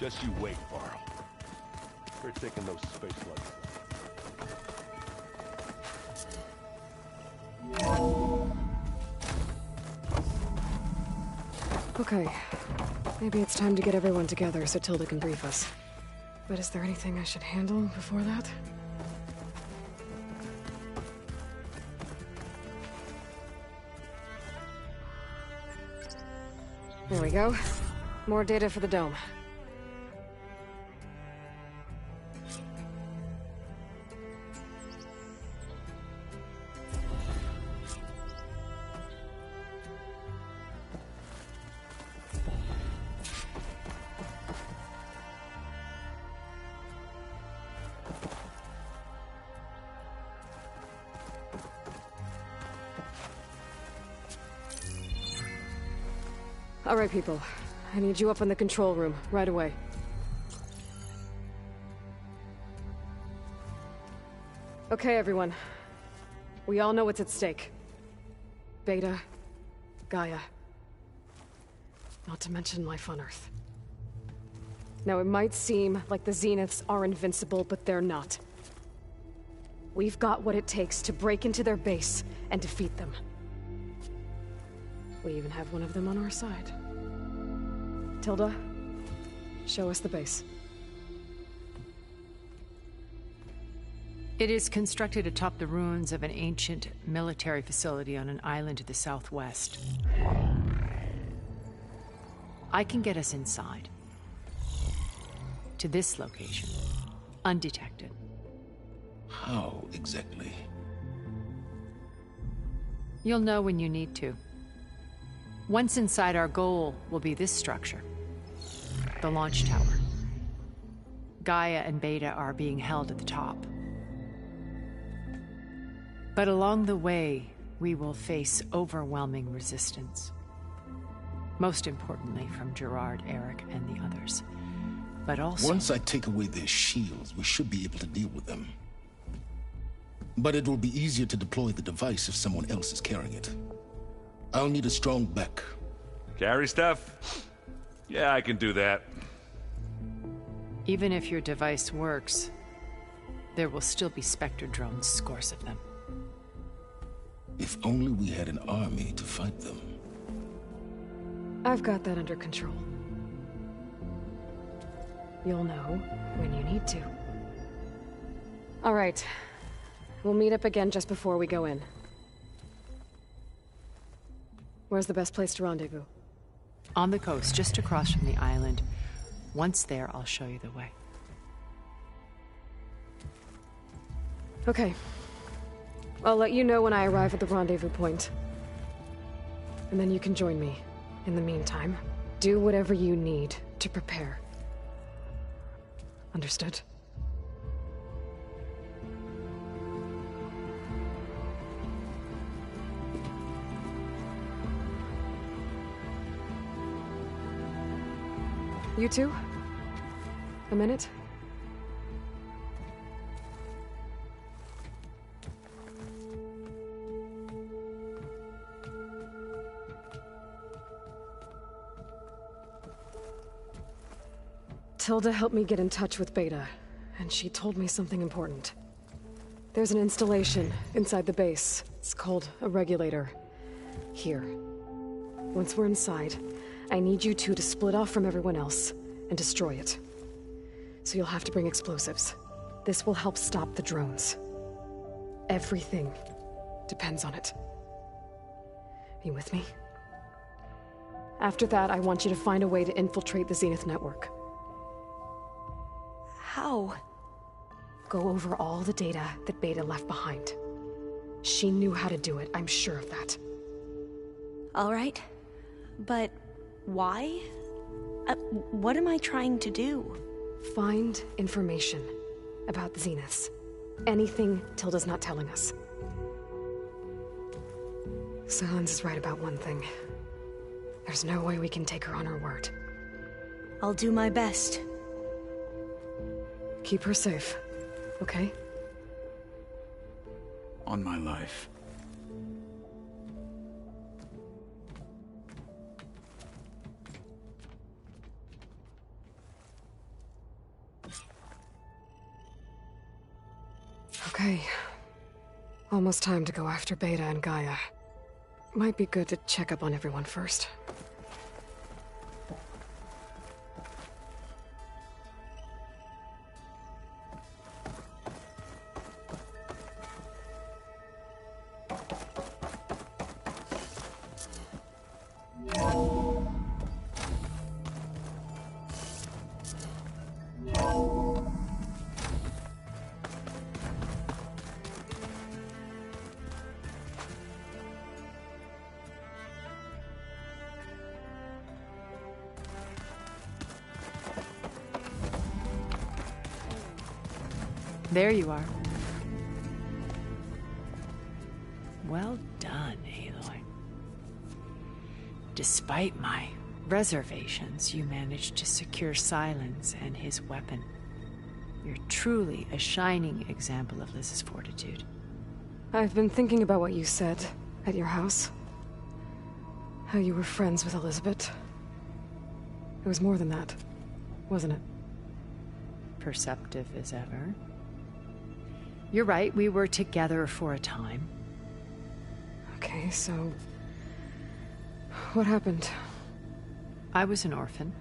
Just you wait, Varl. We're taking those space slugs. Okay. Maybe it's time to get everyone together so Tilda can brief us. But is there anything I should handle before that? There we go. More data for the dome. All right, people. I need you up in the control room, right away. Okay, everyone. We all know what's at stake. Beta, Gaia. Not to mention life on Earth. Now, it might seem like the Zeniths are invincible, but they're not. We've got what it takes to break into their base and defeat them. We even have one of them on our side. Tilda, show us the base. It is constructed atop the ruins of an ancient military facility on an island to the southwest. I can get us inside. To this location. Undetected. How exactly? You'll know when you need to. Once inside, our goal will be this structure. The launch tower. Gaia and Beta are being held at the top. But along the way, we will face overwhelming resistance. Most importantly from Gerard, Eric, and the others. But also... Once I take away their shields, we should be able to deal with them. But it will be easier to deploy the device if someone else is carrying it. I'll need a strong back. Carry stuff? Yeah, I can do that. Even if your device works, there will still be Spectre drones, scores of them. If only we had an army to fight them. I've got that under control. You'll know when you need to. All right. We'll meet up again just before we go in. Where's the best place to rendezvous? On the coast, just across from the island. Once there, I'll show you the way. Okay. I'll let you know when I arrive at the rendezvous point. And then you can join me. In the meantime, do whatever you need to prepare. Understood? You two? A minute? Tilda helped me get in touch with Beta, and she told me something important. There's an installation inside the base. It's called a regulator. Here. Once we're inside, I need you two to split off from everyone else and destroy it. So you'll have to bring explosives. This will help stop the drones. Everything depends on it. Are you with me? After that, I want you to find a way to infiltrate the Zenith network. How? Go over all the data that Beta left behind. She knew how to do it, I'm sure of that. All right. But why? What am I trying to do? Find information about the Zeniths. Anything Tilda's not telling us. Silence is right about one thing. There's no way we can take her on her word. I'll do my best. Keep her safe, okay? On my life. Okay. Almost time to go after Beta and Gaia. Might be good to check up on everyone first. There you are. Well done, Aloy. Despite my reservations, you managed to secure Silence and his weapon. You're truly a shining example of Liz's fortitude. I've been thinking about what you said at your house. How you were friends with Elizabeth. It was more than that, wasn't it? Perceptive as ever. You're right, we were together for a time. Okay, so... what happened? I was an orphan.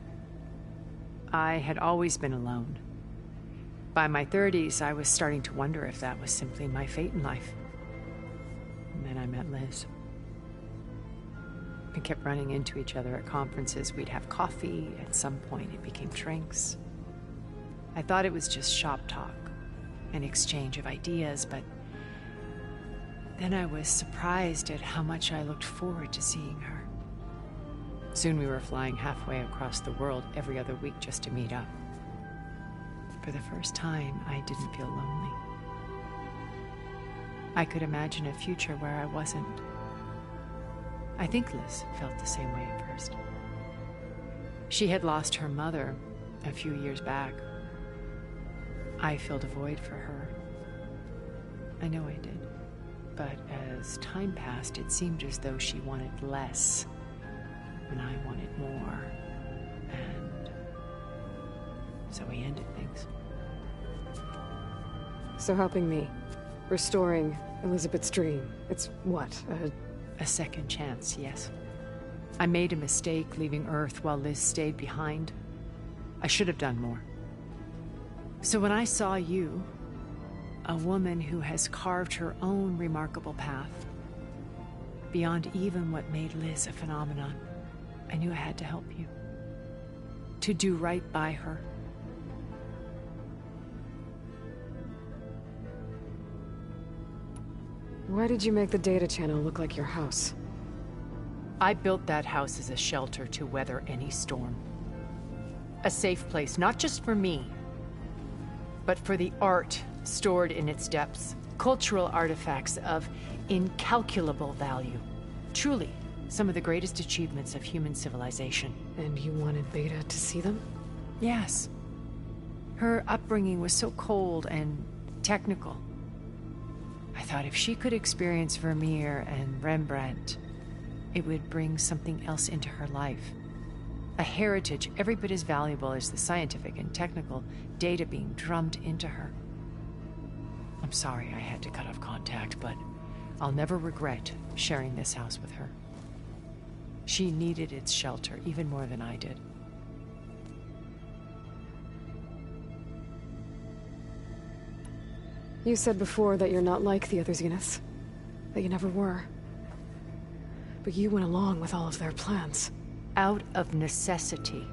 I had always been alone. By my 30s, I was starting to wonder if that was simply my fate in life. And then I met Liz. We kept running into each other at conferences. We'd have coffee. At some point, it became drinks. I thought it was just shop talk, an exchange of ideas, but then I was surprised at how much I looked forward to seeing her. Soon we were flying halfway across the world every other week just to meet up. For the first time, I didn't feel lonely. I could imagine a future where I wasn't. I think Liz felt the same way at first. She had lost her mother a few years back. I filled a void for her. I know I did. But as time passed, it seemed as though she wanted less, and I wanted more. And so we ended things. So helping me, restoring Elizabeth's dream, it's what, A second chance, yes. I made a mistake leaving Earth while Liz stayed behind. I should have done more. So when I saw you, a woman who has carved her own remarkable path, beyond even what made Liz a phenomenon, I knew I had to help you. To do right by her. Why did you make the data channel look like your house? I built that house as a shelter to weather any storm. A safe place, not just for me, but for the art stored in its depths. Cultural artifacts of incalculable value. Truly, some of the greatest achievements of human civilization. And you wanted Beta to see them? Yes. Her upbringing was so cold and technical. I thought if she could experience Vermeer and Rembrandt, it would bring something else into her life. A heritage every bit as valuable as the scientific and technical data being drummed into her. I'm sorry I had to cut off contact, but I'll never regret sharing this house with her. She needed its shelter even more than I did. You said before that you're not like the other Zeniths. That you never were. But you went along with all of their plans. Out of necessity.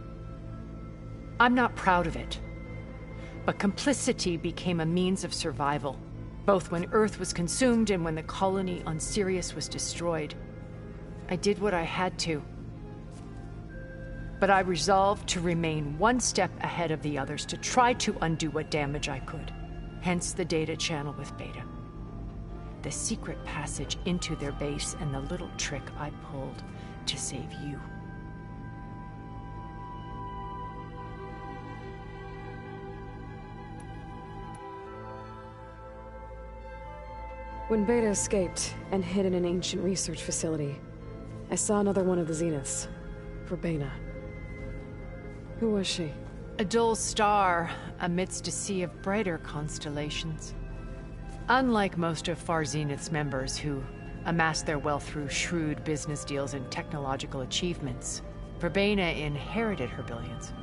I'm not proud of it. But complicity became a means of survival, both when Earth was consumed and when the colony on Sirius was destroyed. I did what I had to. But I resolved to remain one step ahead of the others, to try to undo what damage I could. Hence the data channel with Beta. The secret passage into their base and the little trick I pulled to save you. When Beta escaped and hid in an ancient research facility, I saw another one of the Zeniths. Verbena. Who was she? A dull star amidst a sea of brighter constellations. Unlike most of Far Zenith's members who amassed their wealth through shrewd business deals and technological achievements, Verbena inherited her billions.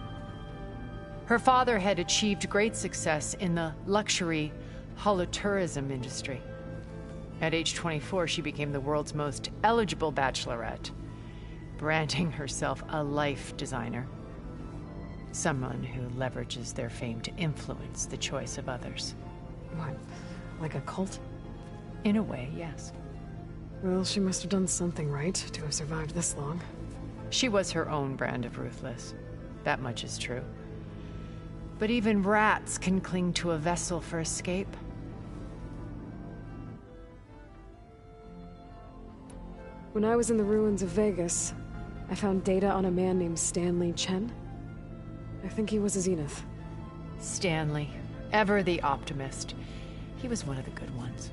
Her father had achieved great success in the luxury holotourism industry. At age 24, she became the world's most eligible bachelorette, branding herself a life designer. Someone who leverages their fame to influence the choice of others. What? Like a cult? In a way, yes. Well, she must have done something right to have survived this long. She was her own brand of ruthless. That much is true. But even rats can cling to a vessel for escape. When I was in the ruins of Vegas, I found data on a man named Stanley Chen. I think he was a Zenith. Stanley, ever the optimist. He was one of the good ones.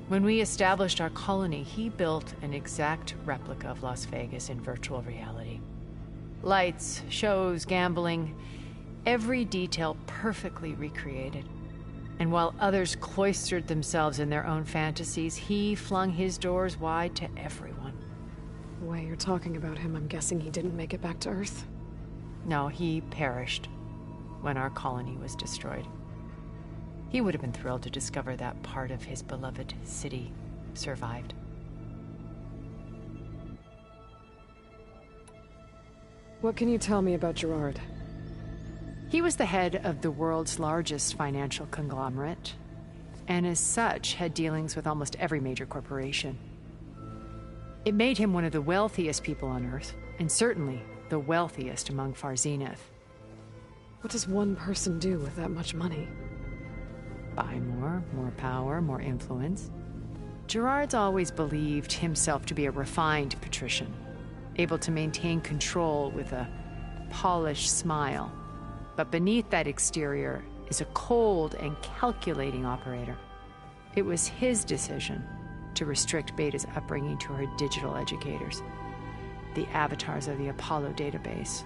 When we established our colony, he built an exact replica of Las Vegas in virtual reality. Lights, shows, gambling, every detail perfectly recreated. And while others cloistered themselves in their own fantasies, he flung his doors wide to everyone. The way you're talking about him, I'm guessing he didn't make it back to Earth? No, he perished when our colony was destroyed. He would have been thrilled to discover that part of his beloved city survived. What can you tell me about Gerard? He was the head of the world's largest financial conglomerate, and as such had dealings with almost every major corporation. It made him one of the wealthiest people on Earth, and certainly the wealthiest among Far Zenith. What does one person do with that much money? Buy more power, more influence. Gerard's always believed himself to be a refined patrician, able to maintain control with a polished smile. But beneath that exterior is a cold and calculating operator. It was his decision to restrict Beta's upbringing to her digital educators, the avatars of the Apollo database,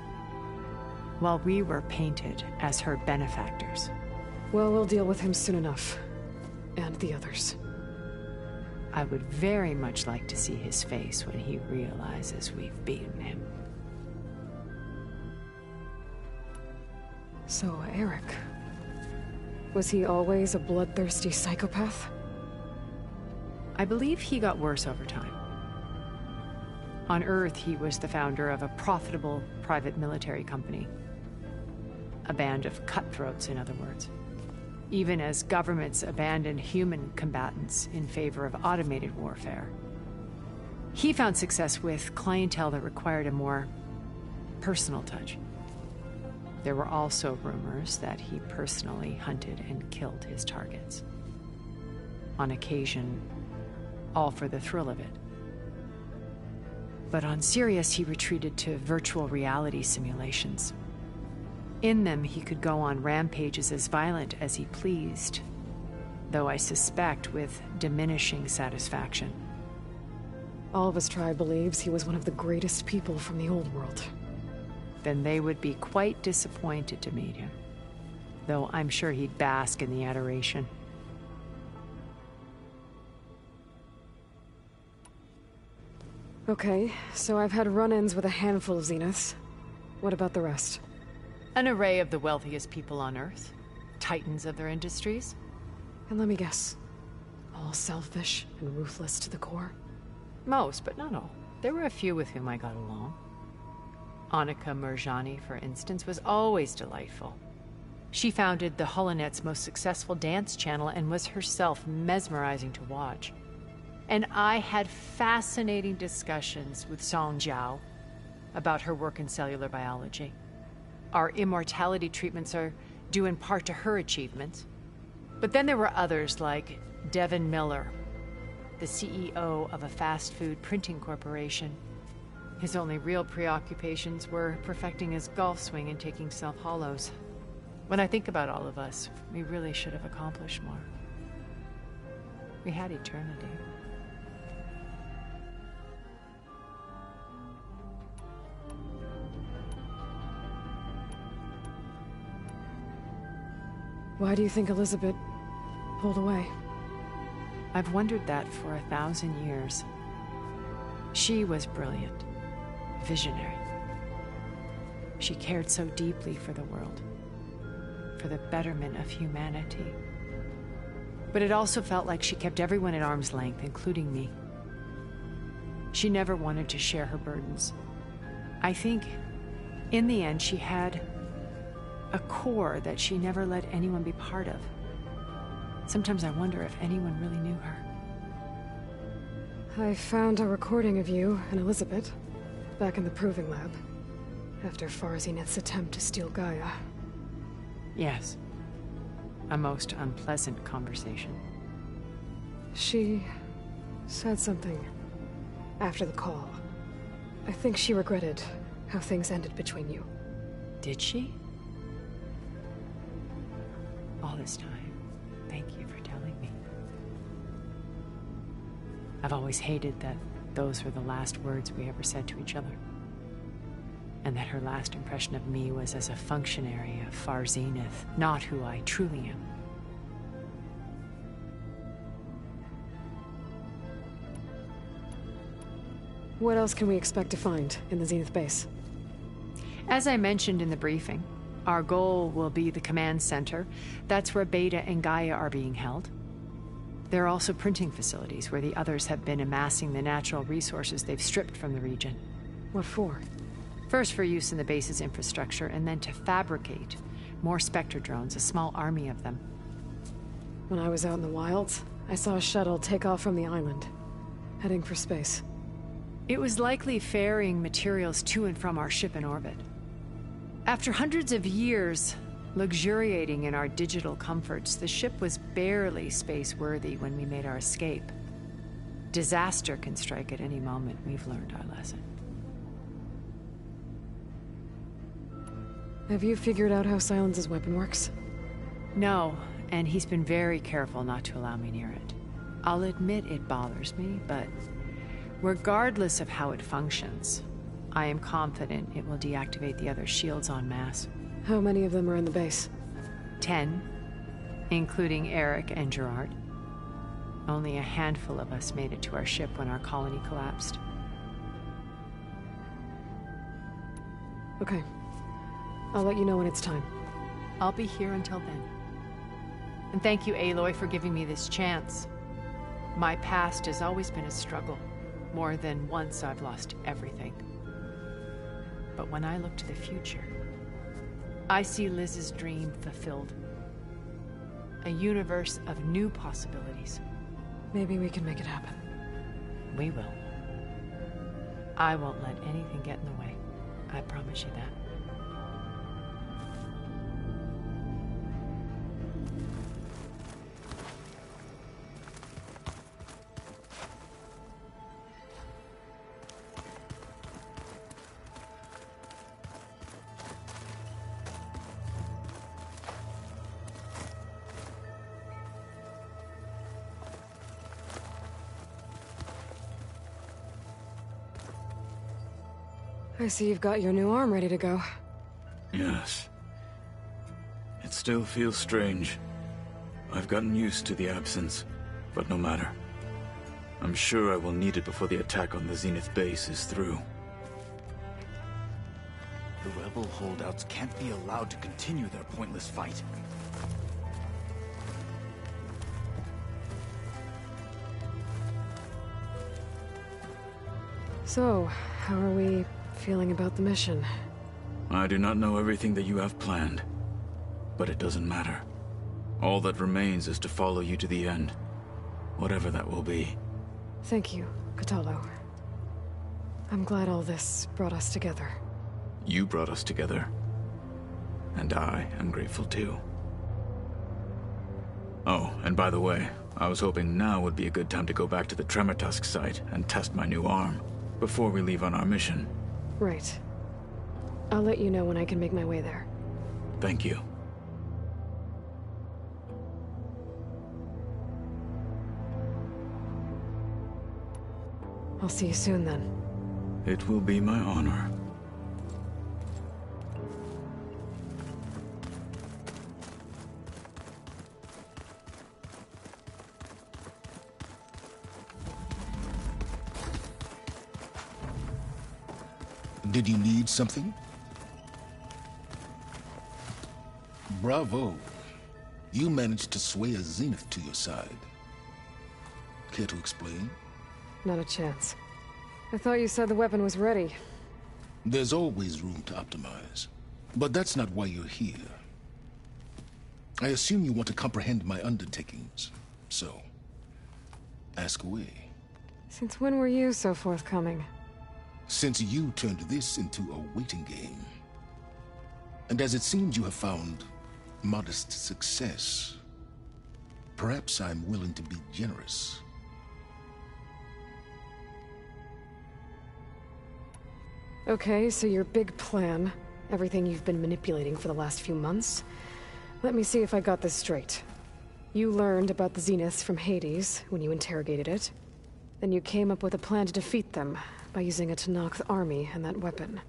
while we were painted as her benefactors. Well, we'll deal with him soon enough. And the others. I would very much like to see his face when he realizes we've beaten him. So, Eric. Was he always a bloodthirsty psychopath? I believe he got worse over time. On Earth, he was the founder of a profitable private military company. A band of cutthroats, in other words. Even as governments abandoned human combatants in favor of automated warfare. He found success with clientele that required a more personal touch. There were also rumors that he personally hunted and killed his targets. On occasion, all for the thrill of it. But on Sirius, he retreated to virtual reality simulations. In them, he could go on rampages as violent as he pleased, though I suspect with diminishing satisfaction. All of his tribe believes he was one of the greatest people from the old world. Then they would be quite disappointed to meet him, though I'm sure he'd bask in the adoration. Okay, so I've had run-ins with a handful of Zeniths. What about the rest? An array of the wealthiest people on Earth, titans of their industries. And let me guess, all selfish and ruthless to the core? Most, but not all. There were a few with whom I got along. Annika Murjani, for instance, was always delightful. She founded the Holonet's most successful dance channel and was herself mesmerizing to watch. And I had fascinating discussions with Song Jiao about her work in cellular biology. Our immortality treatments are due in part to her achievements. But then there were others like Devin Miller, the CEO of a fast food printing corporation. His only real preoccupations were perfecting his golf swing and taking self-hollows. When I think about all of us, we really should have accomplished more. We had eternity. Why do you think Elizabeth pulled away? I've wondered that for 1,000 years. She was brilliant, visionary. She cared so deeply for the world, for the betterment of humanity. But it also felt like she kept everyone at arm's length, including me. She never wanted to share her burdens. I think, in the end, she had a core that she never let anyone be part of. Sometimes I wonder if anyone really knew her. I found a recording of you and Elizabeth back in the proving lab after Farzineth's attempt to steal Gaia. Yes. A most unpleasant conversation. She said something after the call. I think she regretted how things ended between you. Did she? All this time, thank you for telling me. I've always hated that those were the last words we ever said to each other. And that her last impression of me was as a functionary of Far Zenith, not who I truly am. What else can we expect to find in the Zenith base? As I mentioned in the briefing, our goal will be the command center. That's where Beta and Gaia are being held. There are also printing facilities where the others have been amassing the natural resources they've stripped from the region. What for? First for use in the base's infrastructure, and then to fabricate more Spectre drones, a small army of them. When I was out in the wilds, I saw a shuttle take off from the island, heading for space. It was likely ferrying materials to and from our ship in orbit. After hundreds of years luxuriating in our digital comforts, the ship was barely space-worthy when we made our escape. Disaster can strike at any moment. We've learned our lesson. Have you figured out how Silence's weapon works? No, and he's been very careful not to allow me near it. I'll admit it bothers me, but regardless of how it functions, I am confident it will deactivate the other shields en masse. How many of them are in the base? 10, including Eric and Gerard. Only a handful of us made it to our ship when our colony collapsed. Okay. I'll let you know when it's time. I'll be here until then. And thank you, Aloy, for giving me this chance. My past has always been a struggle. More than once I've lost everything. But when I look to the future, I see Liz's dream fulfilled. A universe of new possibilities. Maybe we can make it happen. We will. I won't let anything get in the way. I promise you that. I see you've got your new arm ready to go. Yes. It still feels strange. I've gotten used to the absence, but no matter. I'm sure I will need it before the attack on the Zenith base is through. The rebel holdouts can't be allowed to continue their pointless fight. So, how are we feeling about the mission? I do not know everything that you have planned, but it doesn't matter. All that remains is to follow you to the end, whatever that will be. Thank you, Kotallo. I'm glad all this brought us together. You brought us together, and I am grateful too. Oh, and by the way, I was hoping now would be a good time to go back to the Tremortusk site and test my new arm, before we leave on our mission. Right. I'll let you know when I can make my way there. Thank you. I'll see you soon then. It will be my honor. Did you need something? Bravo. You managed to sway a Zenith to your side. Care to explain? Not a chance. I thought you said the weapon was ready. There's always room to optimize. But that's not why you're here. I assume you want to comprehend my undertakings. So, ask away. Since when were you so forthcoming? Since you turned this into a waiting game. And as it seems you have found modest success, perhaps I'm willing to be generous. Okay, so your big plan, everything you've been manipulating for the last few months. Let me see if I got this straight. You learned about the Zeniths from Hades when you interrogated it. Then you came up with a plan to defeat them by using a Tenakth army and that weapon.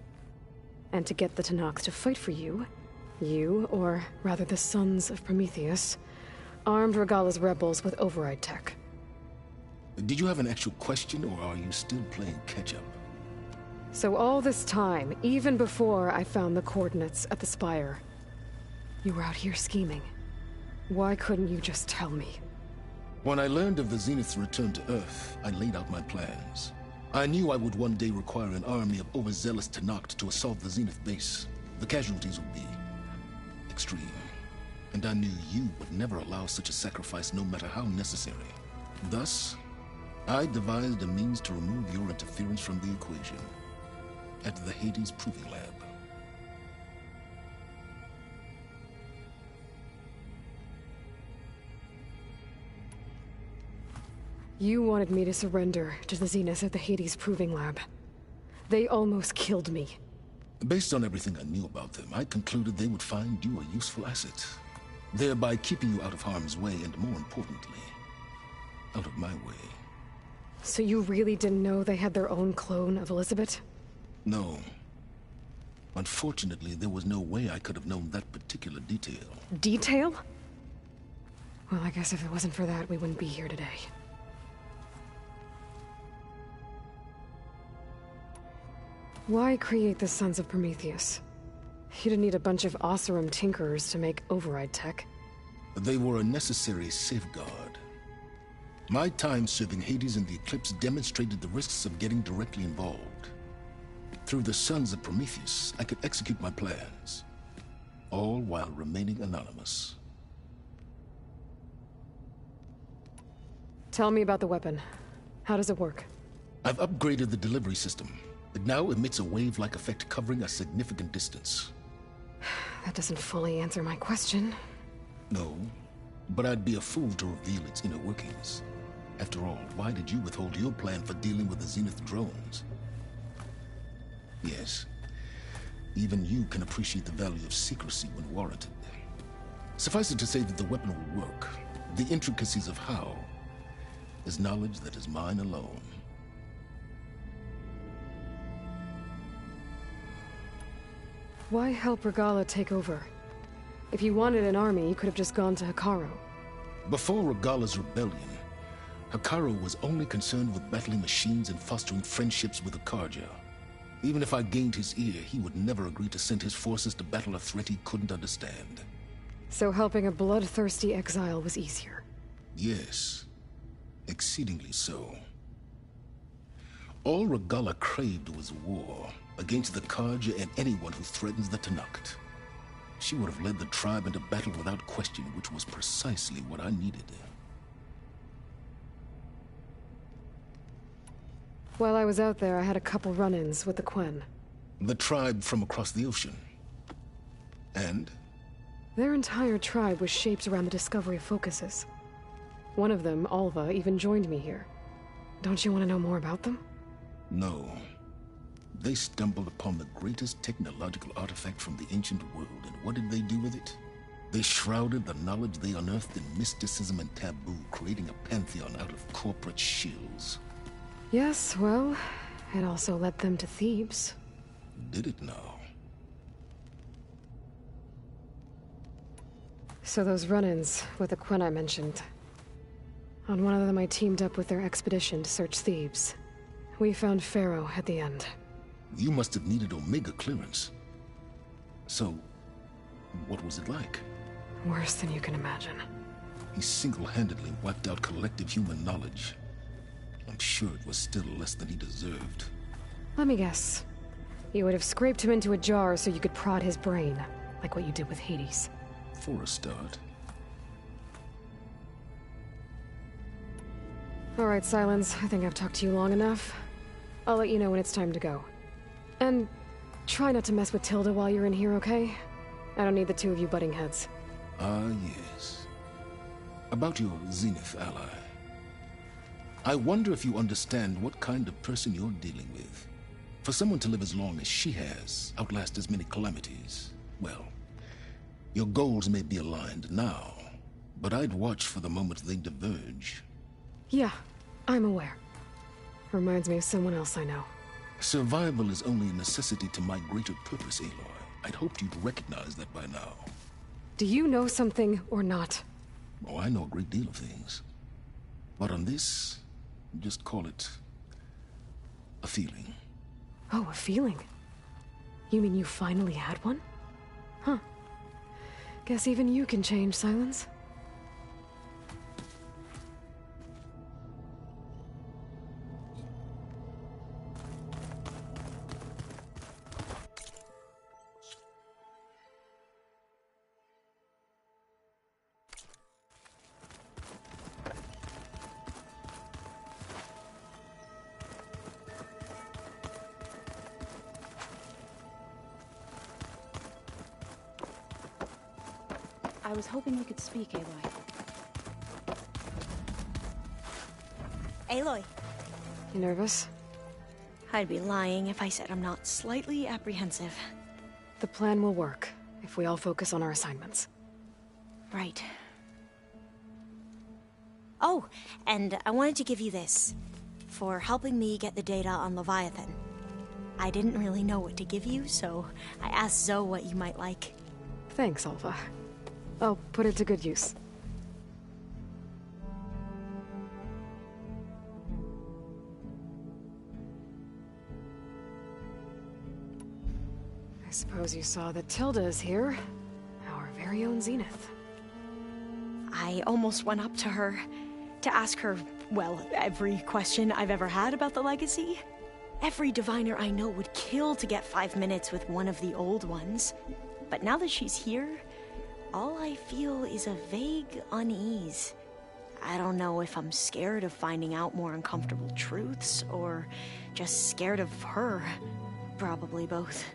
And to get the Tenakth to fight for you, or rather the Sons of Prometheus, armed Regalla's rebels with override tech. Did you have an actual question, or are you still playing catch-up? So all this time, even before I found the coordinates at the Spire, you were out here scheming. Why couldn't you just tell me? When I learned of the Zenith's return to Earth, I laid out my plans. I knew I would one day require an army of overzealous Tenakth to assault the Zenith base. The casualties would be extreme. And I knew you would never allow such a sacrifice, no matter how necessary. Thus, I devised a means to remove your interference from the equation at the Hades Proving Lab. You wanted me to surrender to the Zeniths at the Hades Proving Lab. They almost killed me. Based on everything I knew about them, I concluded they would find you a useful asset, thereby keeping you out of harm's way and, more importantly, out of my way. So you really didn't know they had their own clone of Elizabeth? No. Unfortunately, there was no way I could have known that particular detail. Detail? Well, I guess if it wasn't for that, we wouldn't be here today. Why create the Sons of Prometheus? You didn't need a bunch of Oseram tinkerers to make override tech. They were a necessary safeguard. My time serving Hades in the Eclipse demonstrated the risks of getting directly involved. Through the Sons of Prometheus, I could execute my plans, all while remaining anonymous. Tell me about the weapon. How does it work? I've upgraded the delivery system. It now emits a wave-like effect covering a significant distance. That doesn't fully answer my question. No, but I'd be a fool to reveal its inner workings. After all, why did you withhold your plan for dealing with the Zenith drones? Yes, even you can appreciate the value of secrecy when warranted. Suffice it to say that the weapon will work. The intricacies of how is knowledge that is mine alone. Why help Regalla take over? If you wanted an army, you could have just gone to Hekarro. Before Regalla's rebellion, Hekarro was only concerned with battling machines and fostering friendships with the Karja. Even if I gained his ear, he would never agree to send his forces to battle a threat he couldn't understand. So helping a bloodthirsty exile was easier? Yes, exceedingly so. All Regalla craved was war against the Karja and anyone who threatens the Tenakth. She would have led the tribe into battle without question, which was precisely what I needed. While I was out there, I had a couple run-ins with the Quen. The tribe from across the ocean. And? Their entire tribe was shaped around the discovery of focuses. One of them, Alva, even joined me here. Don't you want to know more about them? No. They stumbled upon the greatest technological artifact from the ancient world, and what did they do with it? They shrouded the knowledge they unearthed in mysticism and taboo, creating a pantheon out of corporate shills. Yes, well, it also led them to Thebes. Did it now? So those run-ins with the Quen I mentioned. On one of them I teamed up with their expedition to search Thebes. We found Pharaoh at the end. You must have needed Omega clearance. So, what was it like? Worse than you can imagine. He single-handedly wiped out collective human knowledge. I'm sure it was still less than he deserved. Let me guess. You would have scraped him into a jar so you could prod his brain, like what you did with Hades. For a start. All right, Silence. I think I've talked to you long enough. I'll let you know when it's time to go. And try not to mess with Tilda while you're in here, okay? I don't need the two of you butting heads. Ah, yes. About your Zenith ally. I wonder if you understand what kind of person you're dealing with. For someone to live as long as she has, outlast as many calamities, well, your goals may be aligned now, but I'd watch for the moment they diverge. Yeah, I'm aware. Reminds me of someone else I know. Survival is only a necessity to my greater purpose, Aloy. I'd hoped you'd recognize that by now. Do you know something or not? Oh, I know a great deal of things. But on this, just call it a feeling. Oh, a feeling? You mean you finally had one? Huh. Guess even you can change, Silence. I was hoping we could speak, Aloy. Aloy, You nervous? I'd be lying if I said I'm not slightly apprehensive. The plan will work, if we all focus on our assignments. Right. Oh, and I wanted to give you this, for helping me get the data on Leviathan. I didn't really know what to give you, so I asked Zoe what you might like. Thanks, Alpha. I'll put it to good use. I suppose you saw that Tilda is here. Our very own Zenith. I almost went up to her to ask her, well, every question I've ever had about the legacy. Every diviner I know would kill to get 5 minutes with one of the old ones. But now that she's here, all I feel is a vague unease. I don't know if I'm scared of finding out more uncomfortable truths, or just scared of her. Probably both.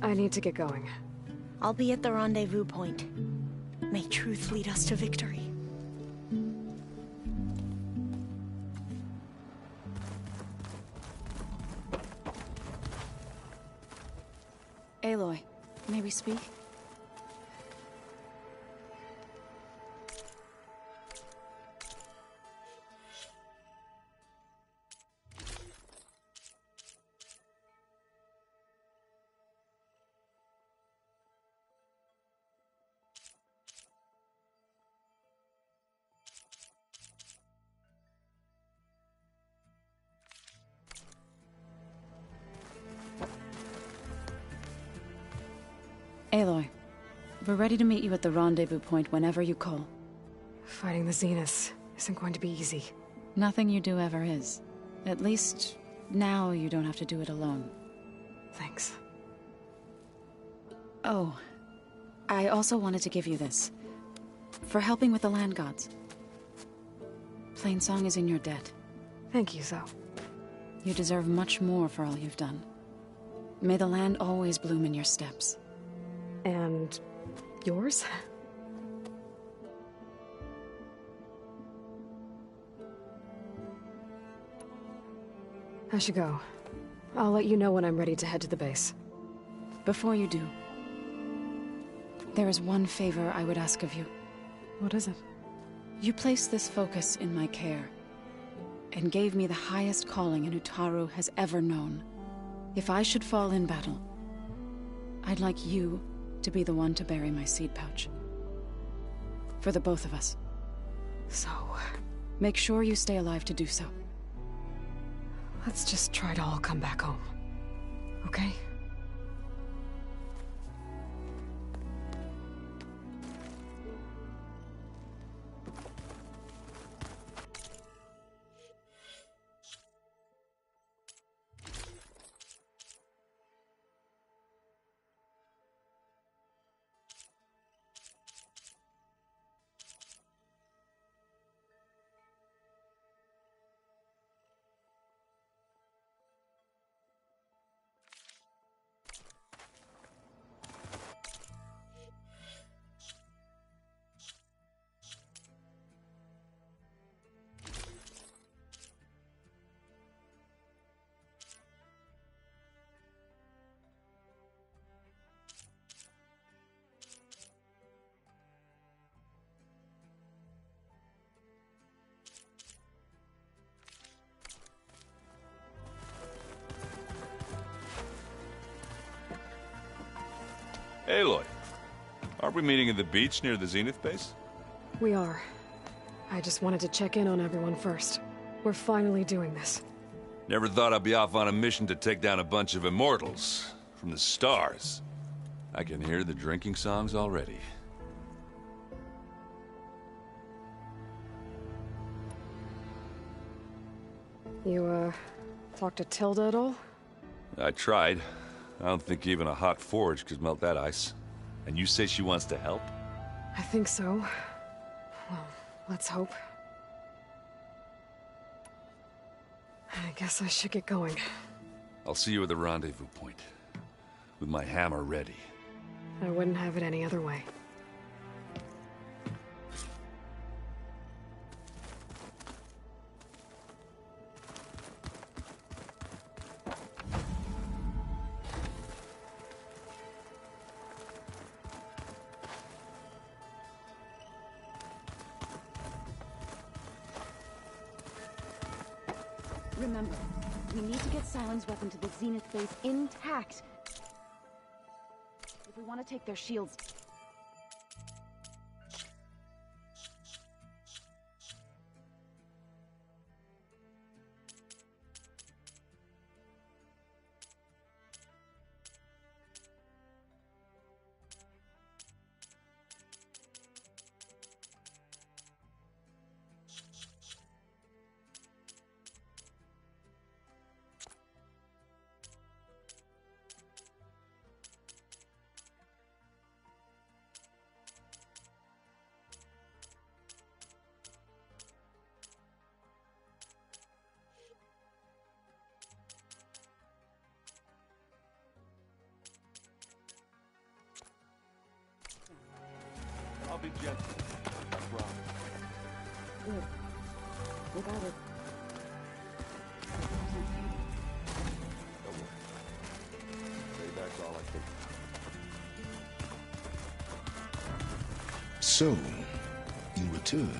I need to get going. I'll be at the rendezvous point. May truth lead us to victory. Aloy, may we speak? Aloy, we're ready to meet you at the rendezvous point whenever you call. Fighting the Zeniths isn't going to be easy. Nothing you do ever is. At least, now you don't have to do it alone. Thanks. Oh, I also wanted to give you this. For helping with the land gods. Plainsong is in your debt. Thank you, Zoe. You deserve much more for all you've done. May the land always bloom in your steps. And yours? I should go. I'll let you know when I'm ready to head to the base. Before you do, there is one favor I would ask of you. What is it? You placed this focus in my care, and gave me the highest calling an Utaru has ever known. If I should fall in battle, I'd like you to be the one to bury my seed pouch. For the both of us. So, Make sure you stay alive to do so. Let's just try to all come back home. Okay? Aloy, aren't we meeting at the beach near the Zenith base? We are. I just wanted to check in on everyone first. We're finally doing this. Never thought I'd be off on a mission to take down a bunch of immortals from the stars. I can hear the drinking songs already. You, talked to Tilda at all? I tried. I don't think even a hot forge could melt that ice. And you say she wants to help? I think so. Well, let's hope. I guess I should get going. I'll see you at the rendezvous point. With my hammer ready. I wouldn't have it any other way. Remember, we need to get Sylens' weapon to the Zenith base intact. If we want to take their shields... I'll be gentle. I promise. Good. We got it. Don't worry. Payback's all I think. So, you return.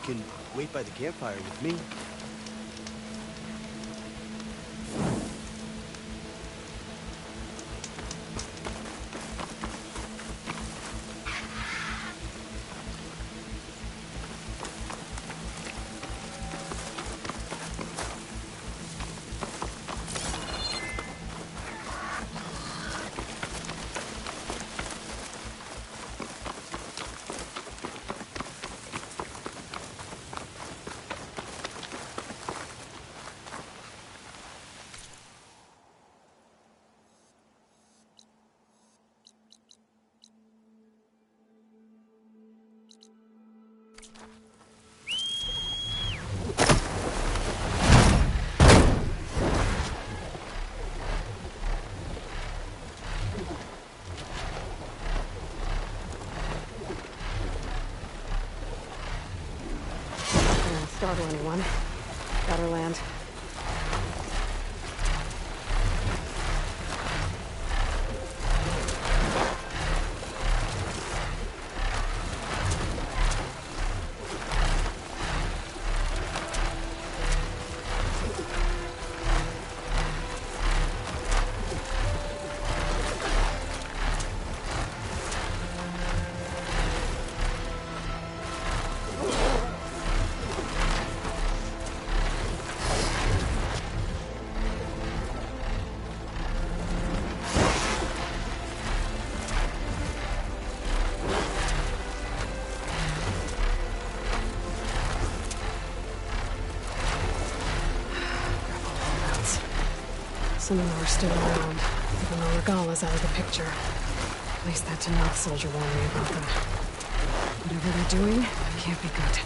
can wait by the campfire with me. Startle anyone. Better land. Some of them are still around, even though Regala's out of the picture. At least that Tanakh soldier warned me about them. Whatever they're doing, it can't be good.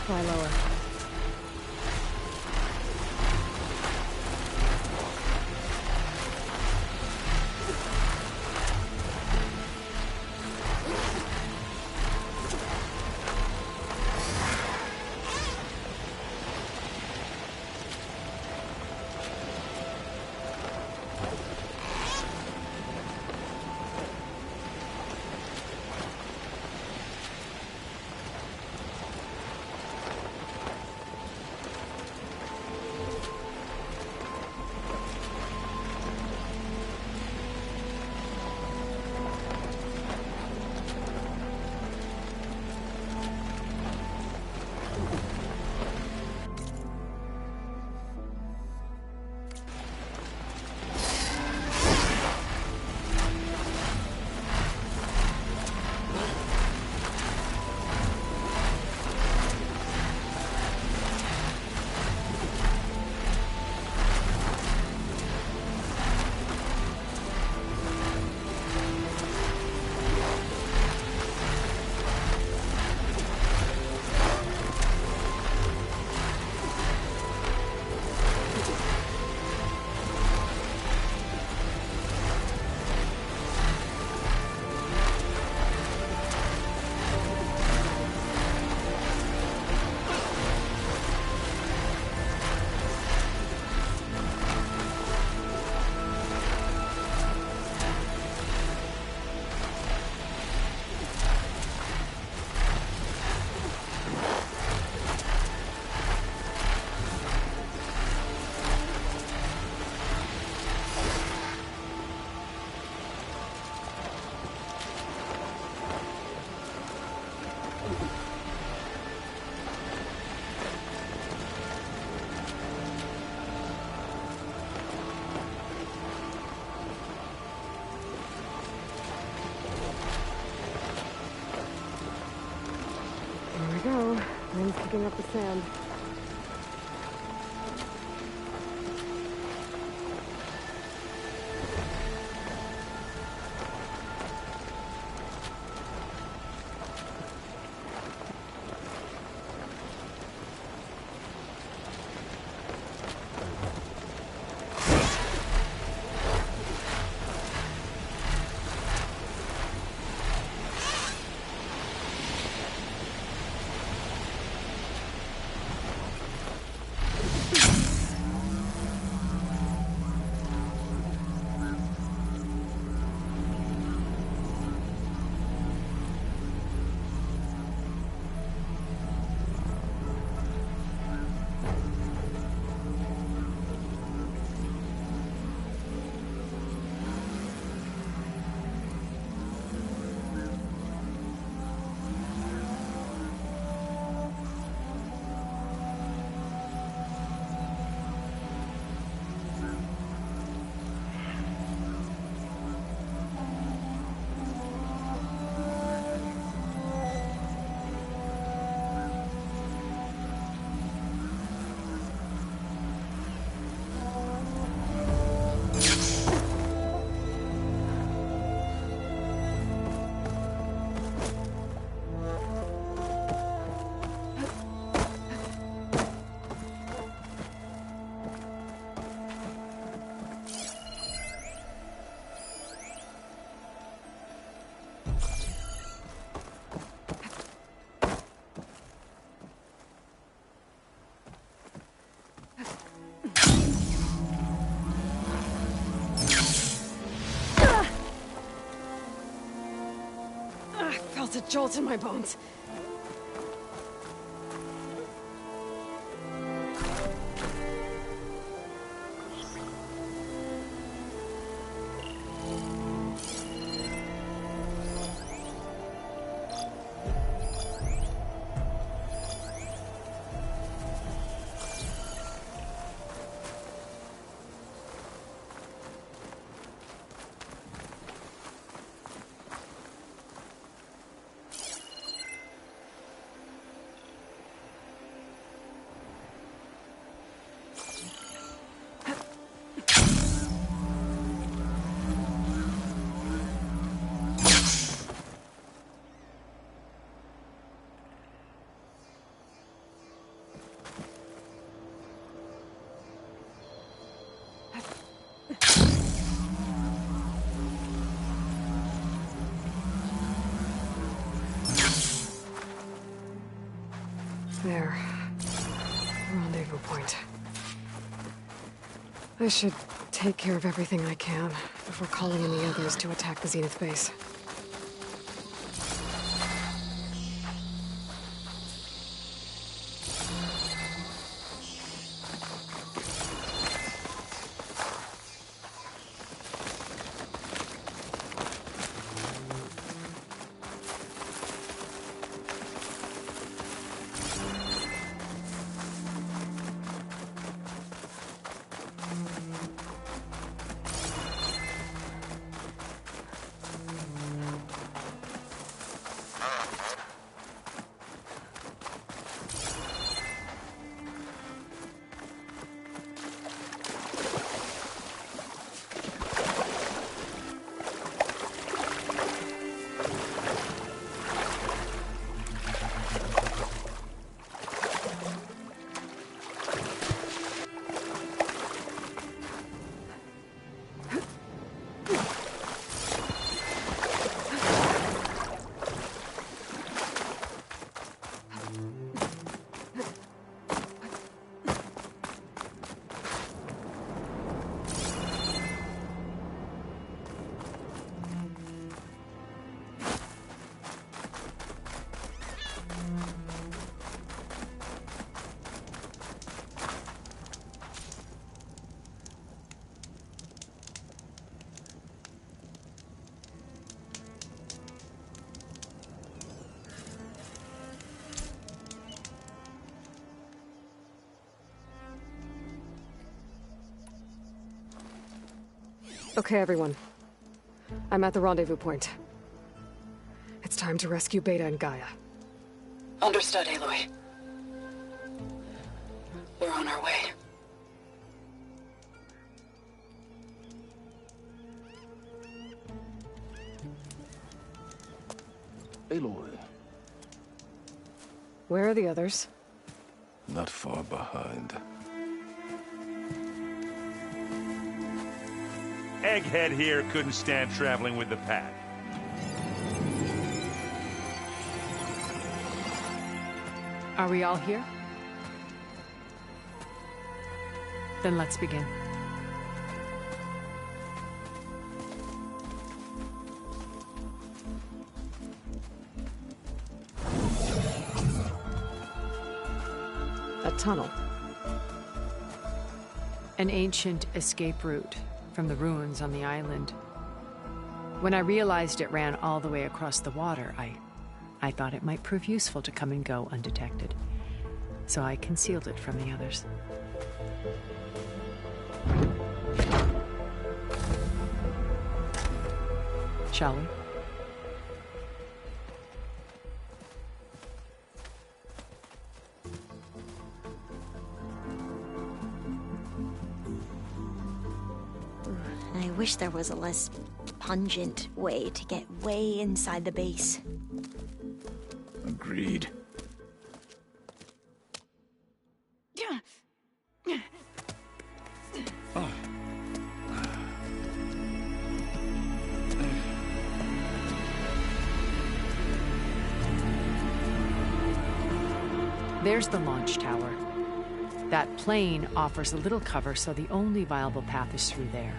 Fly lower. Go. Wind's kicking up the sand. felt a jolt in my bones. There. Rendezvous point. I should take care of everything I can before calling in the others to attack the Zenith base. Okay, everyone. I'm at the rendezvous point. It's time to rescue Beta and Gaia. Understood, Aloy. We're on our way. Aloy, Where are the others? not far behind. Egghead here couldn't stand traveling with the pack. Are we all here? Then let's begin. A tunnel. An ancient escape route from the ruins on the island. When I realized it ran all the way across the water, I thought it might prove useful to come and go undetected. So I concealed it from the others. Shall we? I wish there was a less pungent way to get way inside the base. Agreed. There's the launch tower. That plane offers a little cover, so the only viable path is through there.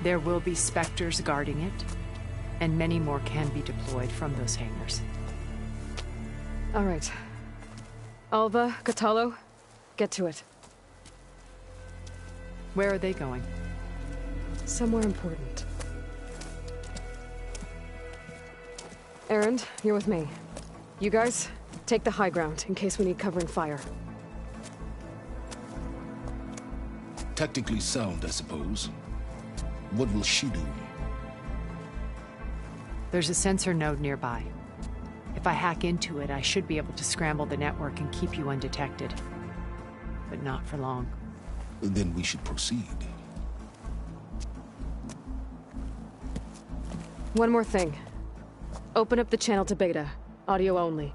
There will be specters guarding it, And many more can be deployed from those hangars. All right. Alva, Catalo, get to it. Where are they going? Somewhere important. Erend, you're with me. You guys, take the high ground in case we need covering fire. Tactically sound, I suppose. What will she do? There's a sensor node nearby. If I hack into it, I should be able to scramble the network and keep you undetected. But not for long. Then we should proceed. One more thing. Open up the channel to Beta. Audio only.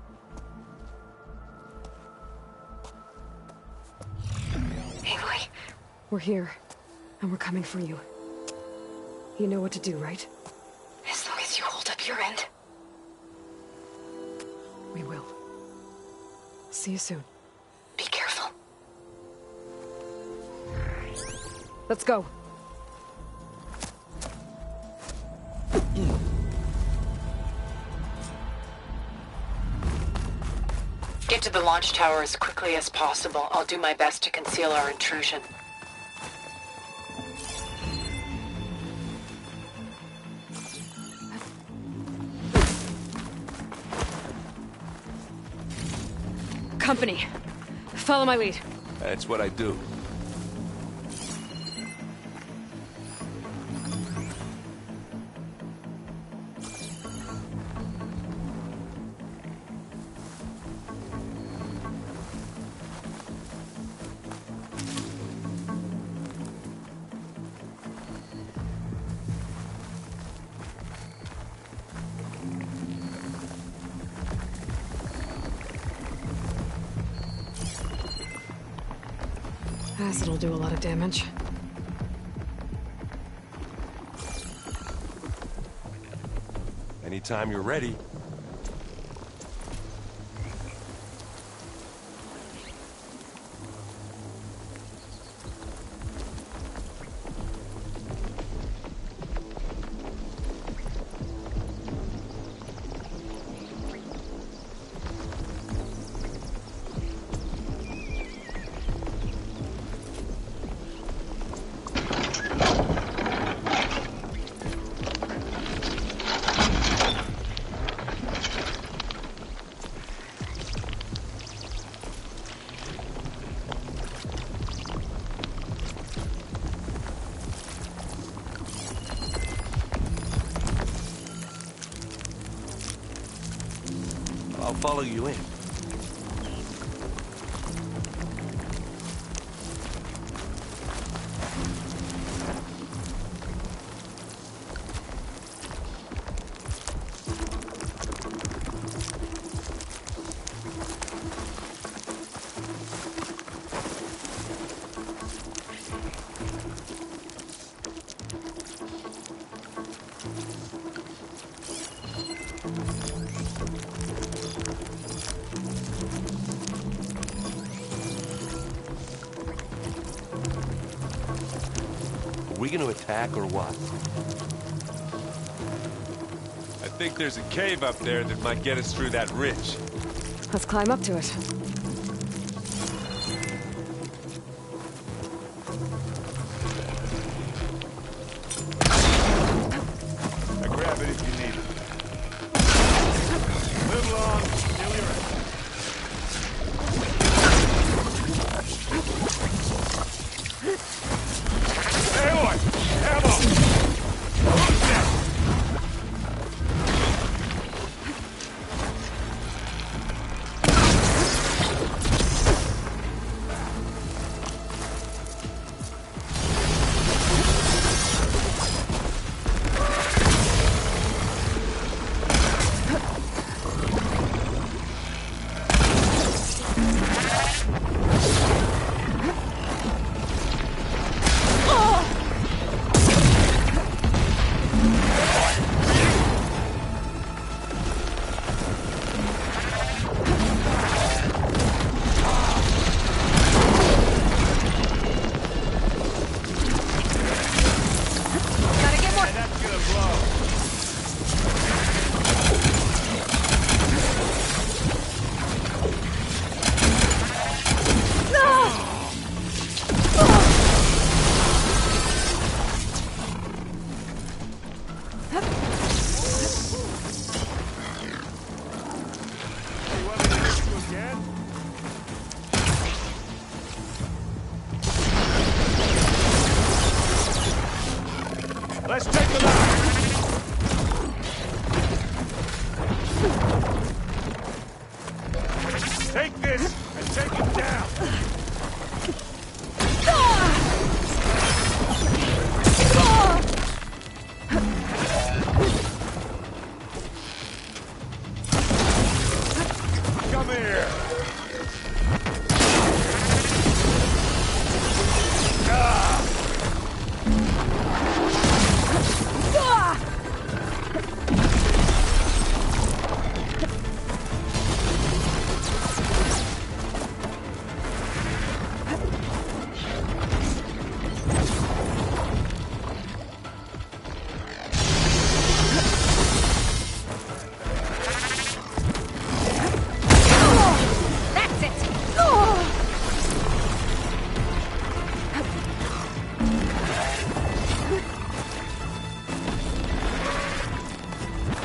Aloy. We're here. And we're coming for you. You know what to do, right? As long as you hold up your end. We will. See you soon. Be careful. Let's go. Get to the launch tower as quickly as possible. I'll do my best to conceal our intrusion. Company. Follow my lead. That's what I do. Acid'll do a lot of damage. Anytime you're ready. I'll follow you in. Are we gonna attack or what? I think there's a cave up there that might get us through that ridge. Let's climb up to it. I grab it if you need it. Live long, till you're ready. Aloy! Ammo! Who's next? Let's take them out! Take this and take him down! Come here!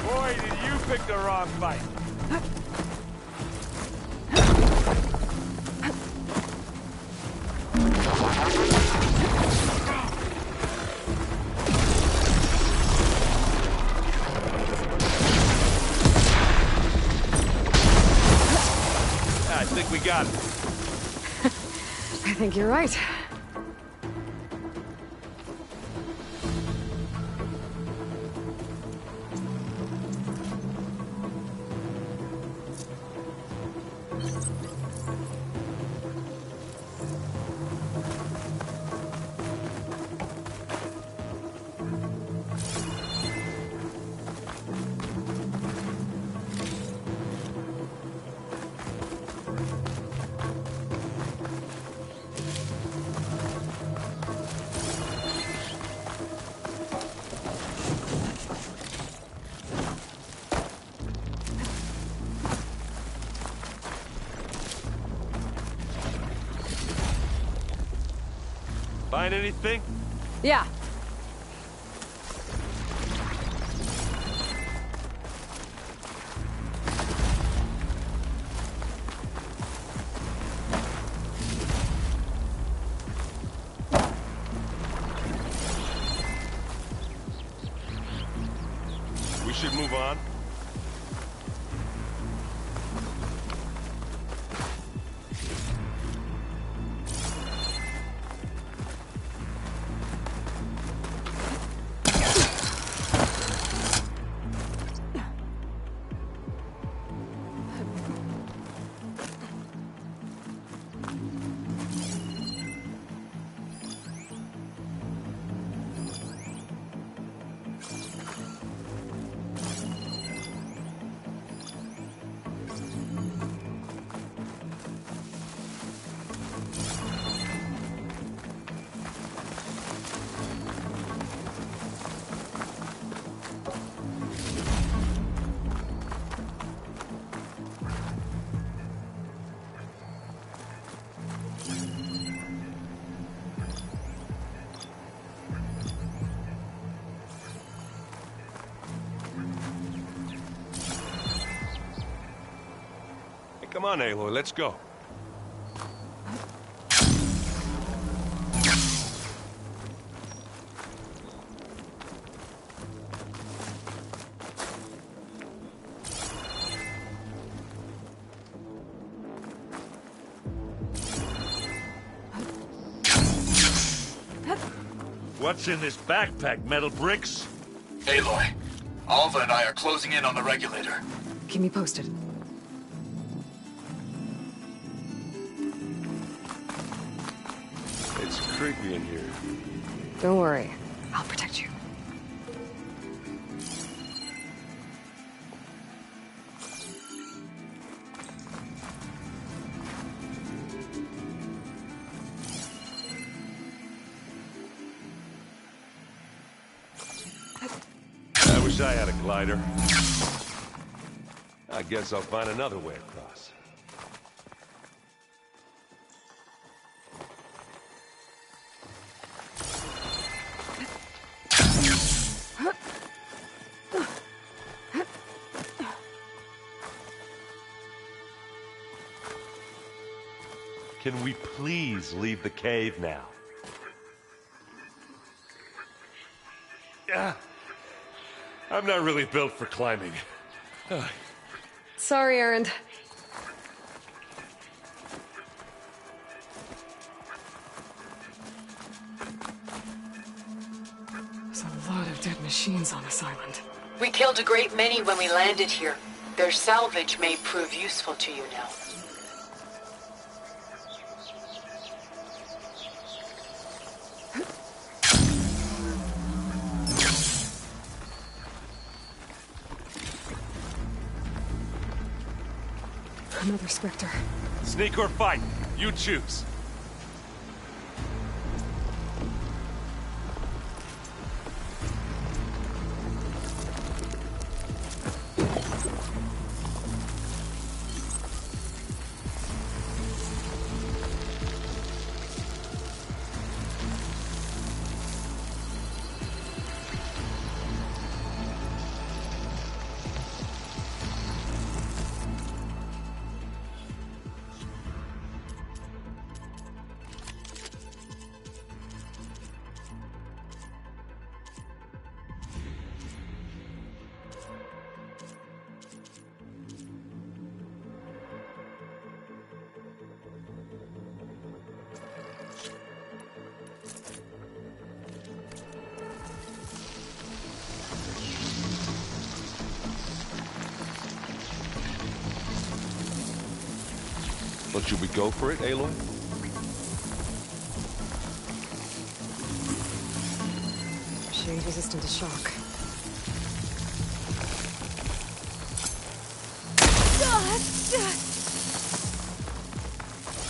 Boy, did you pick the wrong fight. I think we got it. I think you're right. Find anything? Yeah. We should move on. Come on, Aloy, let's go. What's in this backpack, metal bricks? Aloy, Alva and I are closing in on the regulator. Keep me posted. It's creepy in here. Don't worry. I'll protect you. I wish I had a glider. I guess I'll find another way across. Can we please leave the cave now? I'm not really built for climbing. Sorry, Erend. There's a lot of dead machines on this island. We killed a great many when we landed here. Their salvage may prove useful to you now. Another Spectre. Sneak or fight, you choose. Well, should we go for it, Aloy? She ain't resistant to shock.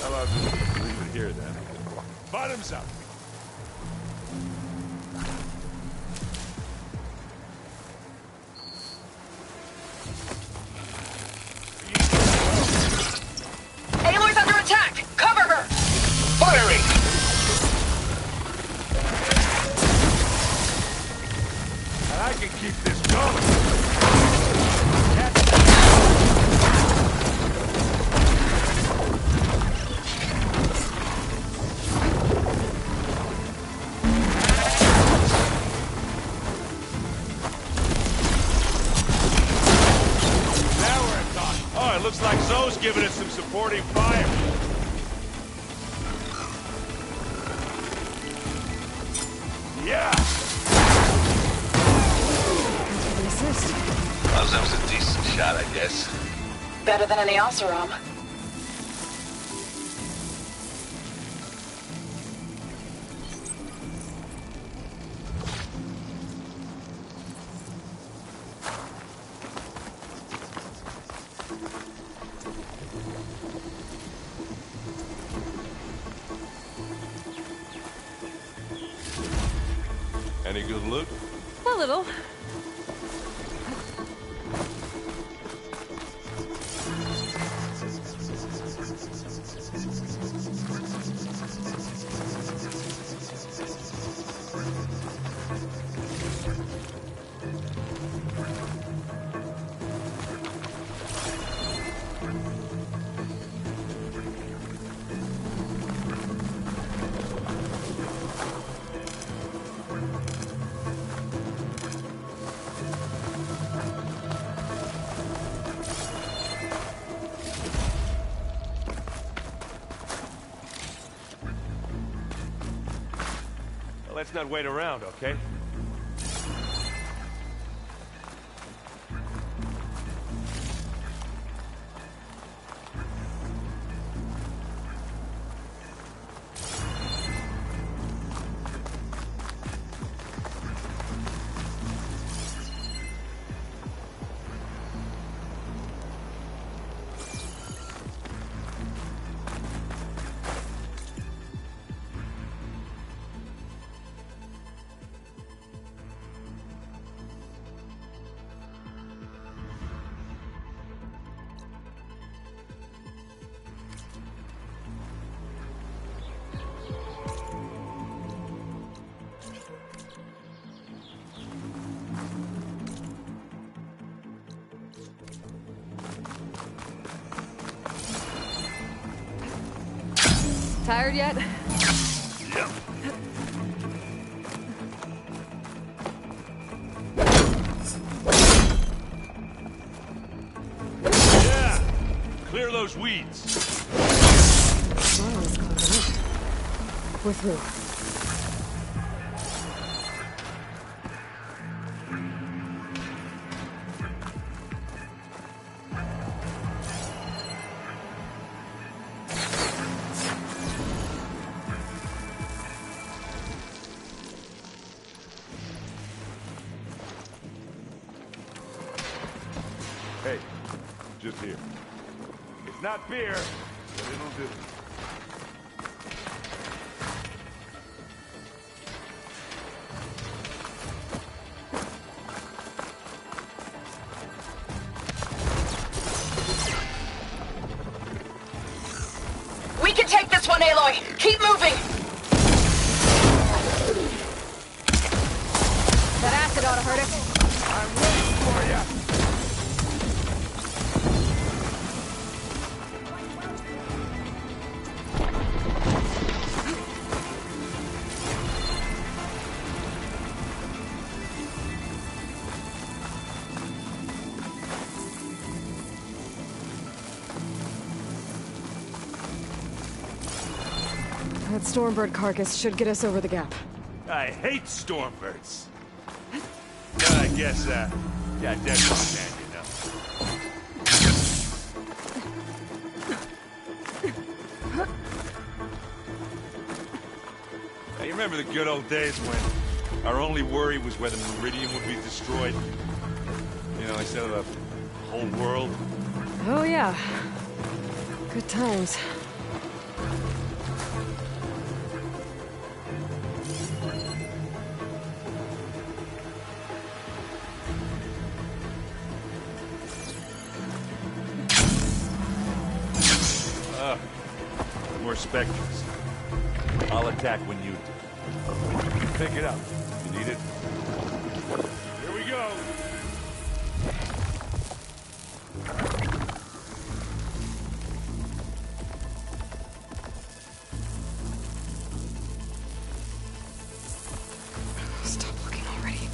How about just leave it here, then? Bottoms up! Aloy's under attack! Cover her! Firing! And I can keep this going! Looks like Zoe's giving us some supporting fire. Yeah! Thanks for the assist. Well, that was a decent shot, I guess. Better than any Oseram. Any good loot? A little. Let's not wait around, okay? Tired yet? Yep. Clear those weeds. Smile is clever. We're through. Hey, just here. It's not beer, but it'll do. We can take this one, Aloy! Keep moving! That acid ought to hurt us. I'm waiting for you! That Stormbird carcass should get us over the gap. I hate stormbirds. But I guess, yeah, definitely, man, you know. Hey, you remember the good old days when our only worry was whether Meridian would be destroyed? You know, instead of the whole world? Oh yeah. Good times. More specters. I'll attack when you do. Pick it up. You need it? Here we go! Stop looking already.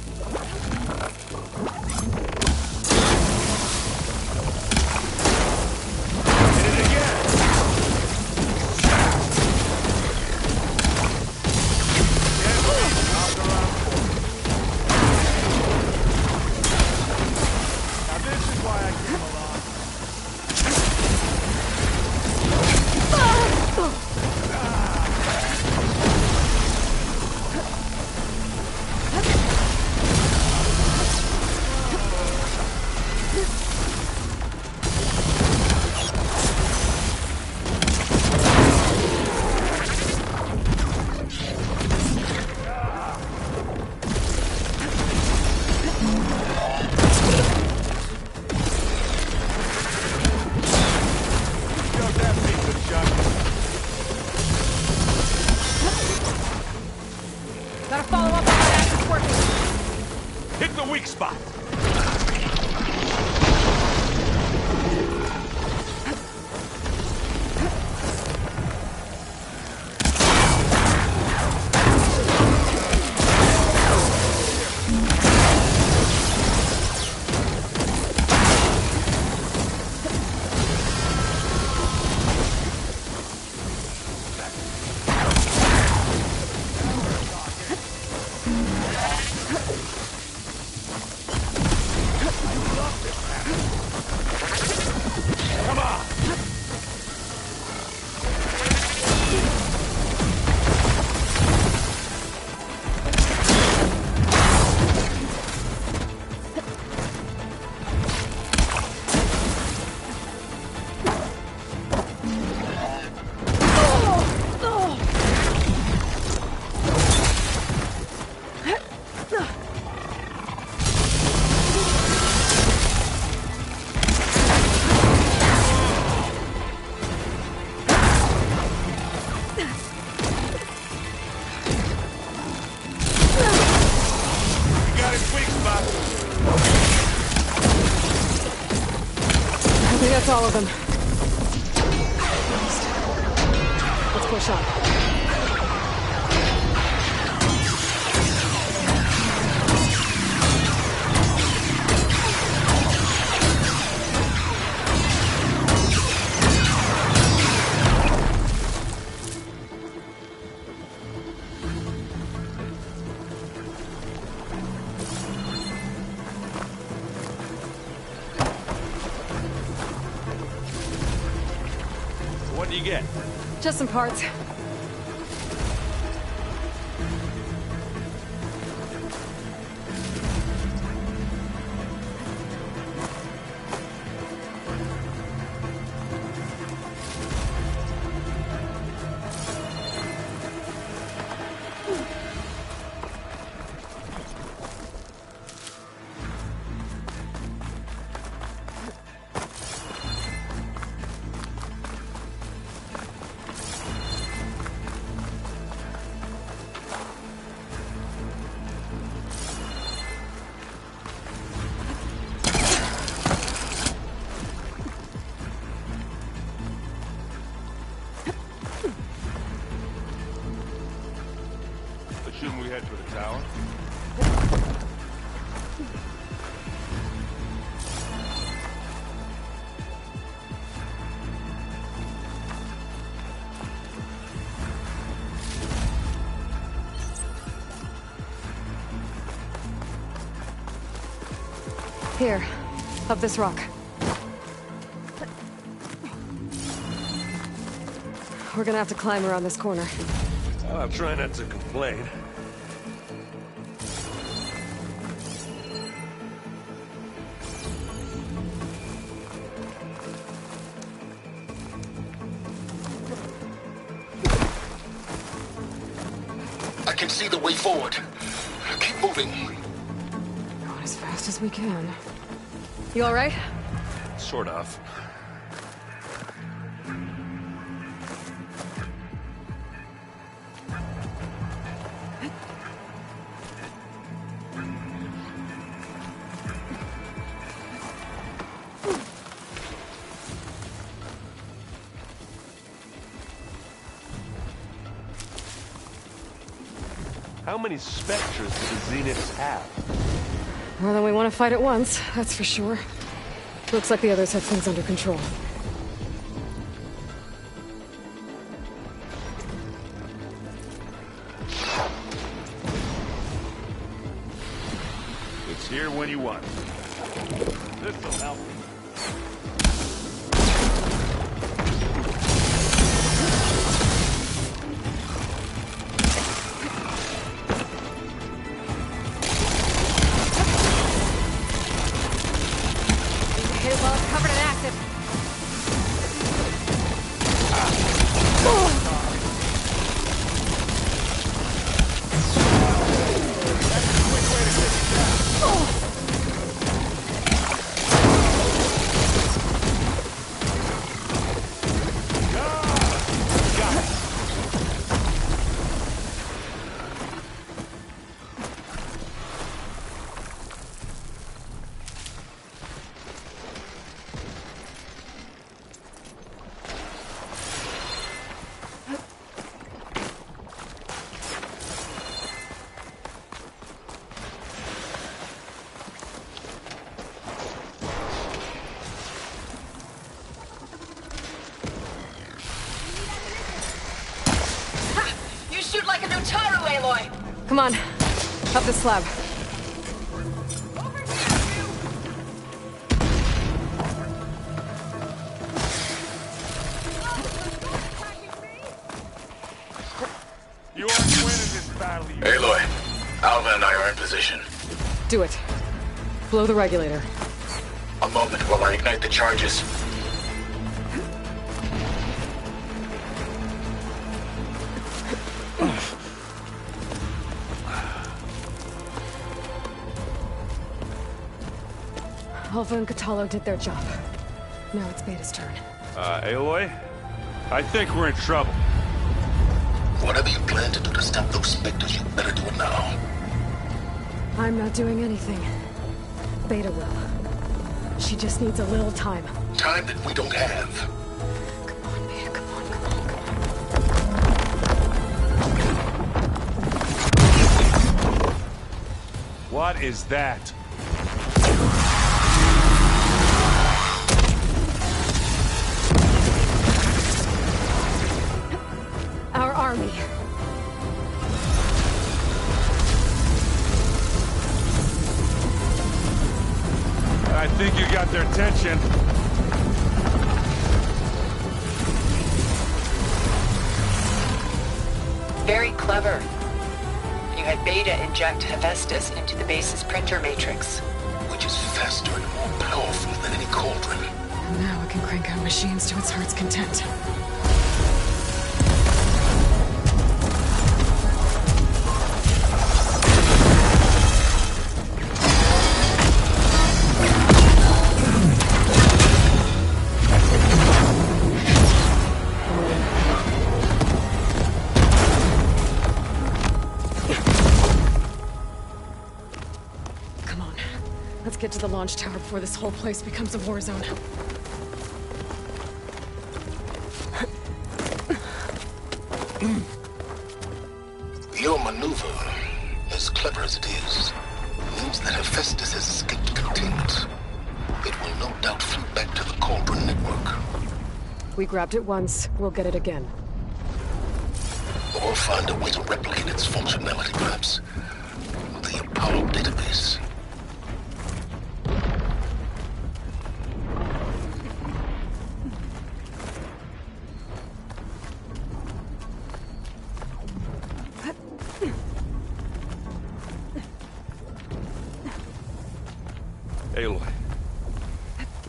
Gotta follow up on how that's working. Hit the weak spot! That's all of them. Let's push on. you get? Just some parts. Shouldn't we head for the tower? Here, up this rock. We're gonna have to climb around this corner. I'll try not to complain. I can see the way forward. Keep moving. Going as fast as we can. You all right? Sort of. How many Spectres do the Zeniths have? More than we want to fight at once, that's for sure. Looks like the others have things under control. It's here when you want it. This'll help. Shoot like a new Taru, Aloy! Come on, up the slab. You aren't winning this battle, you... Aloy, Alva and I are in position. Do it. Blow the regulator. A moment while I ignite the charges. Alva and Katalo did their job. Now it's Beta's turn. Aloy? I think we're in trouble. Whatever you plan to do to stop those Spectres, you better do it now. I'm not doing anything. Beta will. She just needs a little time. Time that we don't have. Come on, Beta, come on, come on. What is that? Our army. I think you got their attention. Very clever. You had Beta inject Hephaestus into the base's printer matrix. Which is faster and more powerful than any cauldron. Now it can crank out machines to its heart's content. Get to the launch tower before this whole place becomes a war zone. Your maneuver, as clever as it is, means that Hephaestus has escaped containment. It will no doubt flew back to the Cauldron network. We grabbed it once, we'll get it again. Or find a way to replicate its functionality, perhaps. The Apollo database. Aloy,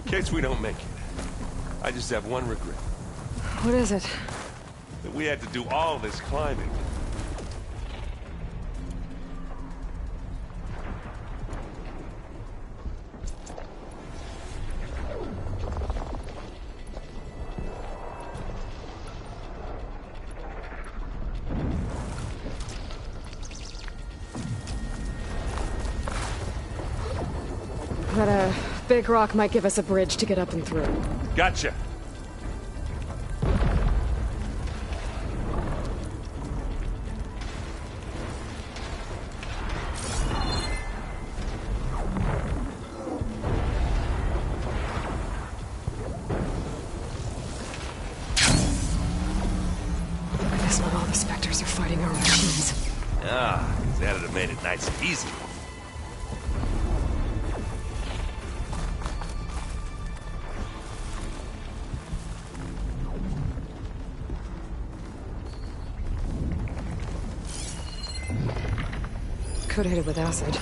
in case we don't make it, I just have one regret. What is it? That we had to do all this climbing. That big rock might give us a bridge to get up and through. Gotcha. I guess not all the specters are fighting our machines. Ah, that'd have made it nice and easy. Could hit it with acid.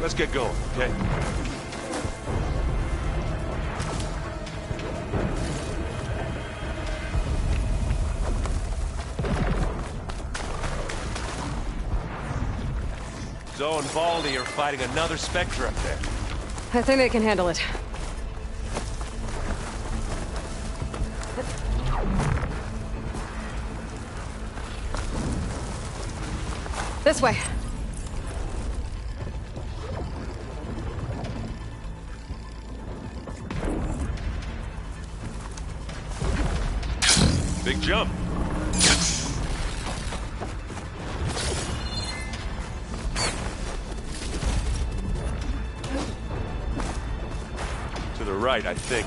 Let's get going, okay? Zoe and Baldy are fighting another Spectre up there. I think they can handle it. This way. Big jump. To the right, I think.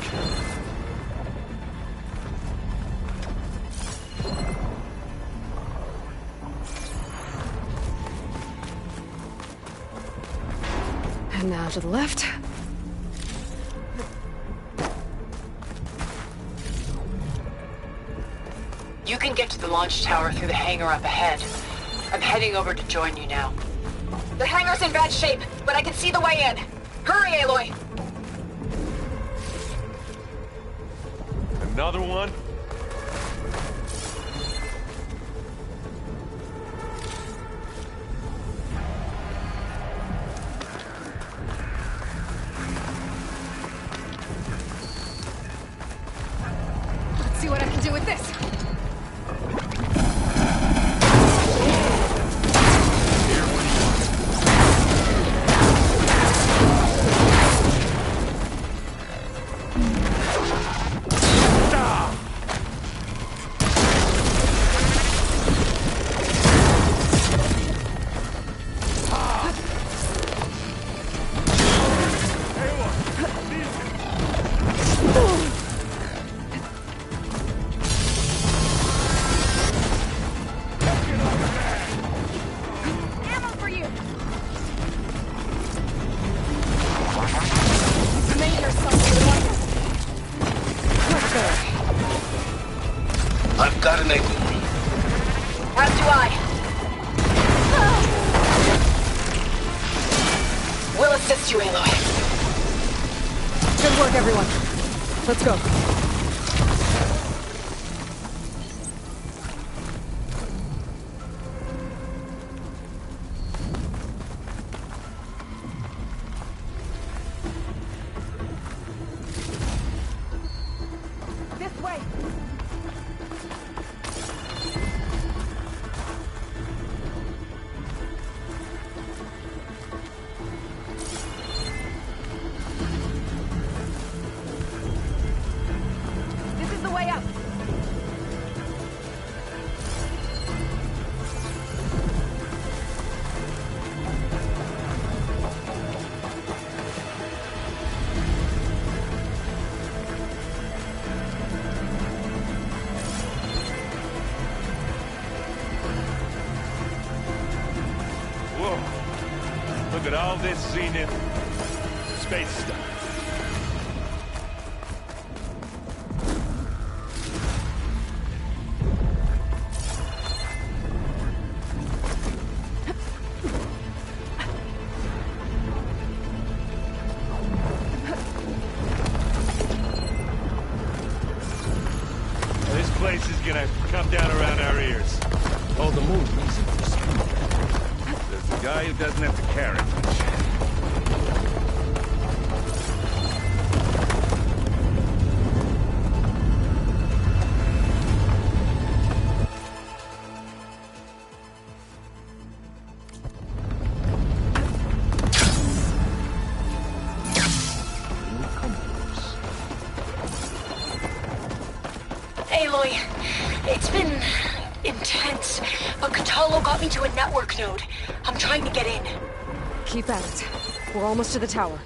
And now to the left. You can get to the launch tower through the hangar up ahead. I'm heading over to join you now. The hangar's in bad shape, but I can see the way in. Hurry, Aloy! Another one? Let's see what I can do with this. I've got an angle. As do I. We'll assist you, Aloy. Good work, everyone. Let's go. This way. This is the way out. Whoa. Look at all this Zenith space stuff. This place is gonna come down around our ears. All the more reason for speed. There's a guy who doesn't have to carry much. Aloy, it's been intense, but Katalo got me to a network node. I'm trying to get in. Keep at it. We're almost to the tower.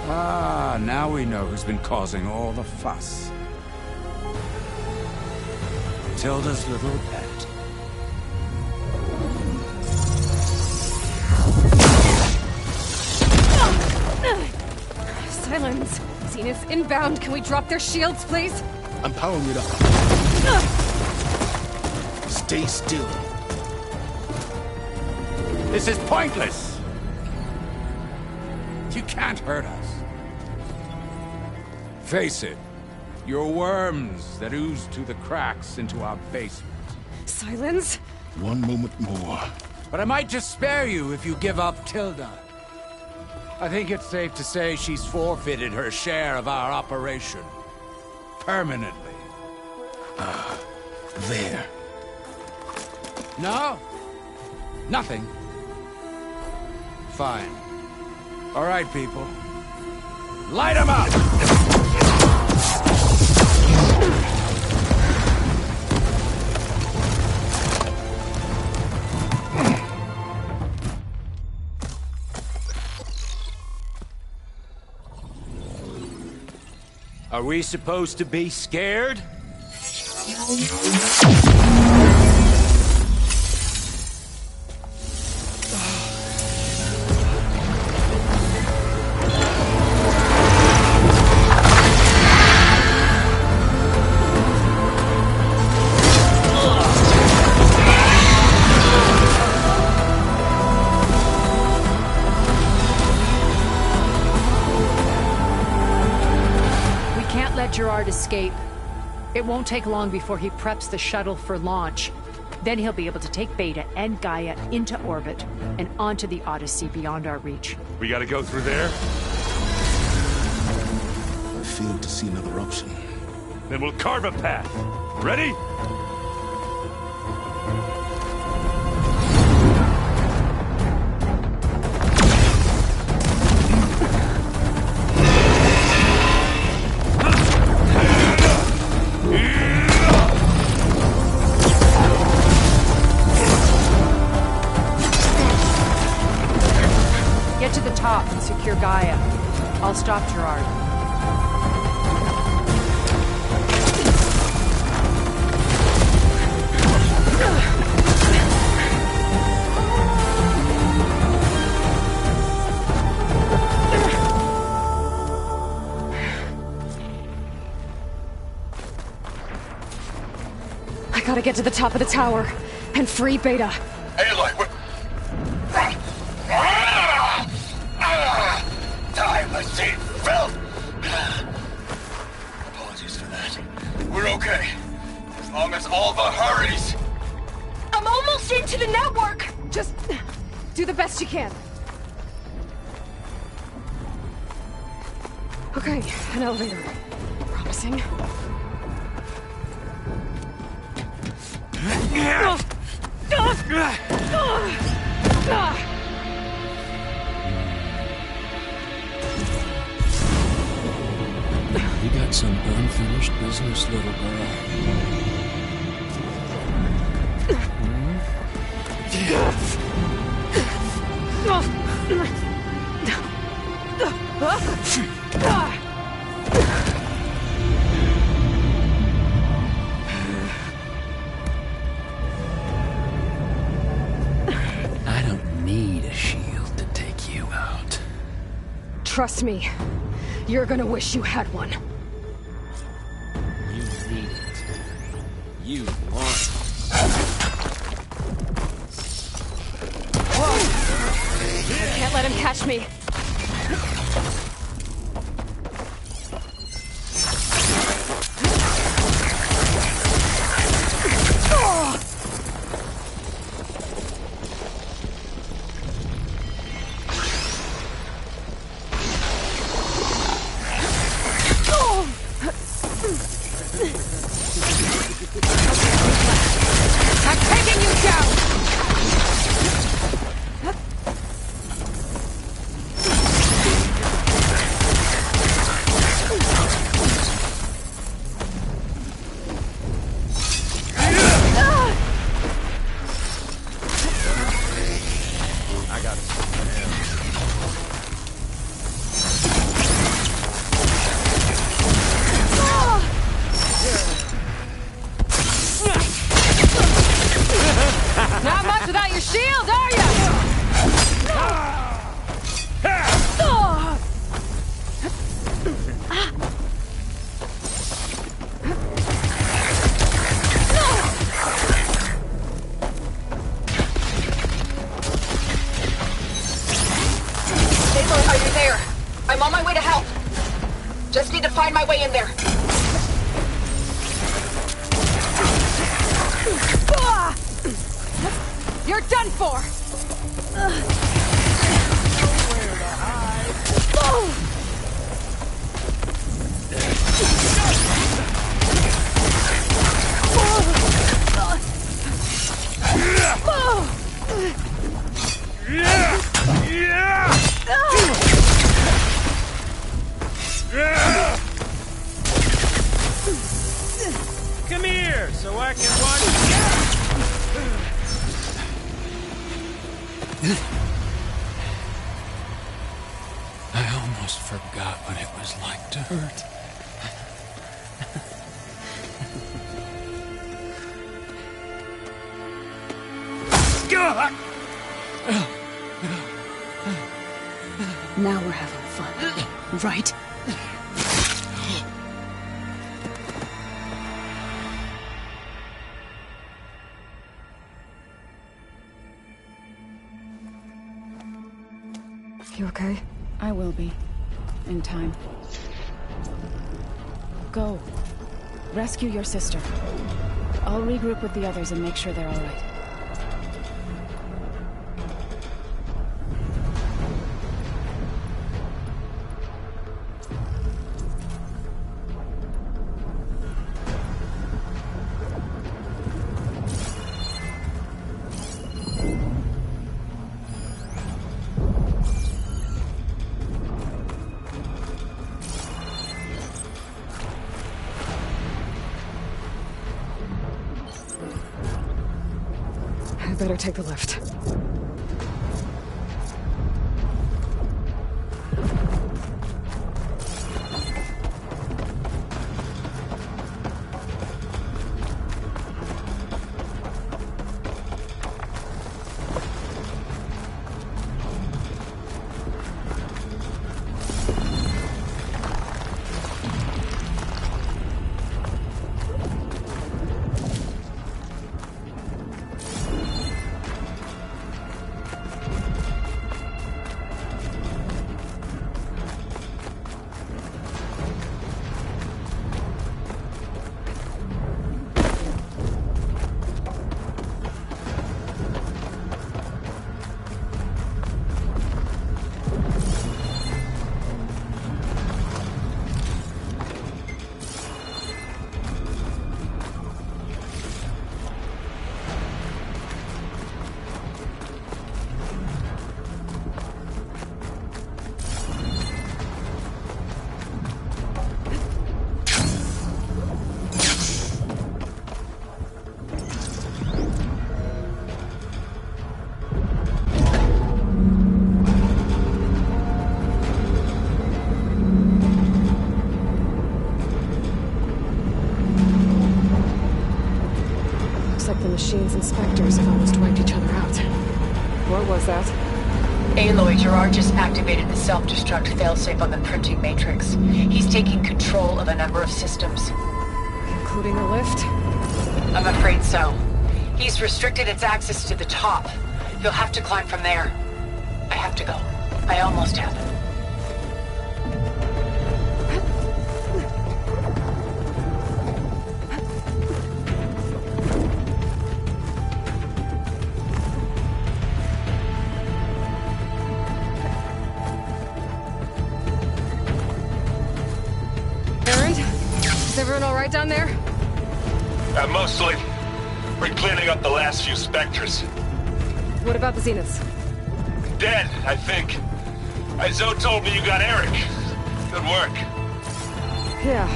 Ah, now we know who's been causing all the fuss. Tilda's little pet. Silence! Zenith's inbound. Can we drop their shields, please? I'm powering it up. Stay still. This is pointless! You can't hurt us. Face it. You're worms that ooze to the cracks into our basement. Silence? One moment more. But I might just spare you if you give up Tilda. I think it's safe to say she's forfeited her share of our operation. Permanently. There. No? Nothing? Fine. All right, people. Light them up! Are we supposed to be scared? Gerard escape. It won't take long before he preps the shuttle for launch. Then he'll be able to take Beta and Gaia into orbit and onto the Odyssey beyond our reach. We gotta go through there? I failed to see another option. Then we'll carve a path. Ready? Get to the top and secure Gaia. I'll stop Gerard. I gotta get to the top of the tower and free Beta. Aloy, what? Time machine fell! Apologies for that. We're okay. As long as Alva hurries. I'm almost into the network! Just do the best you can. Okay, an elevator. Promising. You got some unfinished business, little girl. I don't need a shield to take you out. Trust me, you're gonna wish you had one. You need it. You want it. I can't let him catch me. I'm taking you down! Aloy, are you there? I'm on my way to help. Just need to find my way in there. You're done for! Nowhere to hide. Come here, so I can watch. I almost forgot what it was like to hurt. Now we're having fun, right? You okay? I will be. In time. Go. Rescue your sister. I'll regroup with the others and make sure they're all right. I better take the lift. Machines and Spectres have almost wiped each other out. What was that? Aloy, Gerard just activated the self-destruct failsafe on the printing matrix. He's taking control of a number of systems. Including the lift? I'm afraid so. He's restricted its access to the top. You'll have to climb from there. I have to go. I almost have. Is everyone all right down there? Mostly. We're cleaning up the last few Spectres. What about the Zeniths? Dead, I think. Zoe told me you got Eric. Good work. Yeah.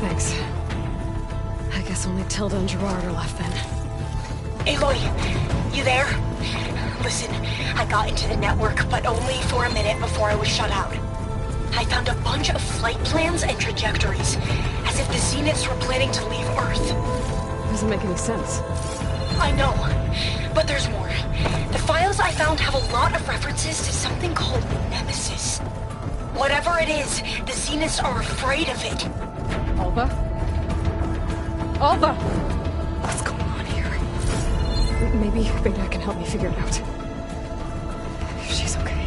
Thanks. I guess only Tilda and Gerard are left then. Aloy, you there? Listen, I got into the network, but only for a minute before I was shut out. I found a bunch of flight plans and trajectories, as if the Zeniths were planning to leave Earth. Doesn't make any sense. I know, but there's more. The files I found have a lot of references to something called Nemesis. Whatever it is, the Zeniths are afraid of it. Alba? Alba! What's going on here? Maybe Beta can help me figure it out. If she's okay.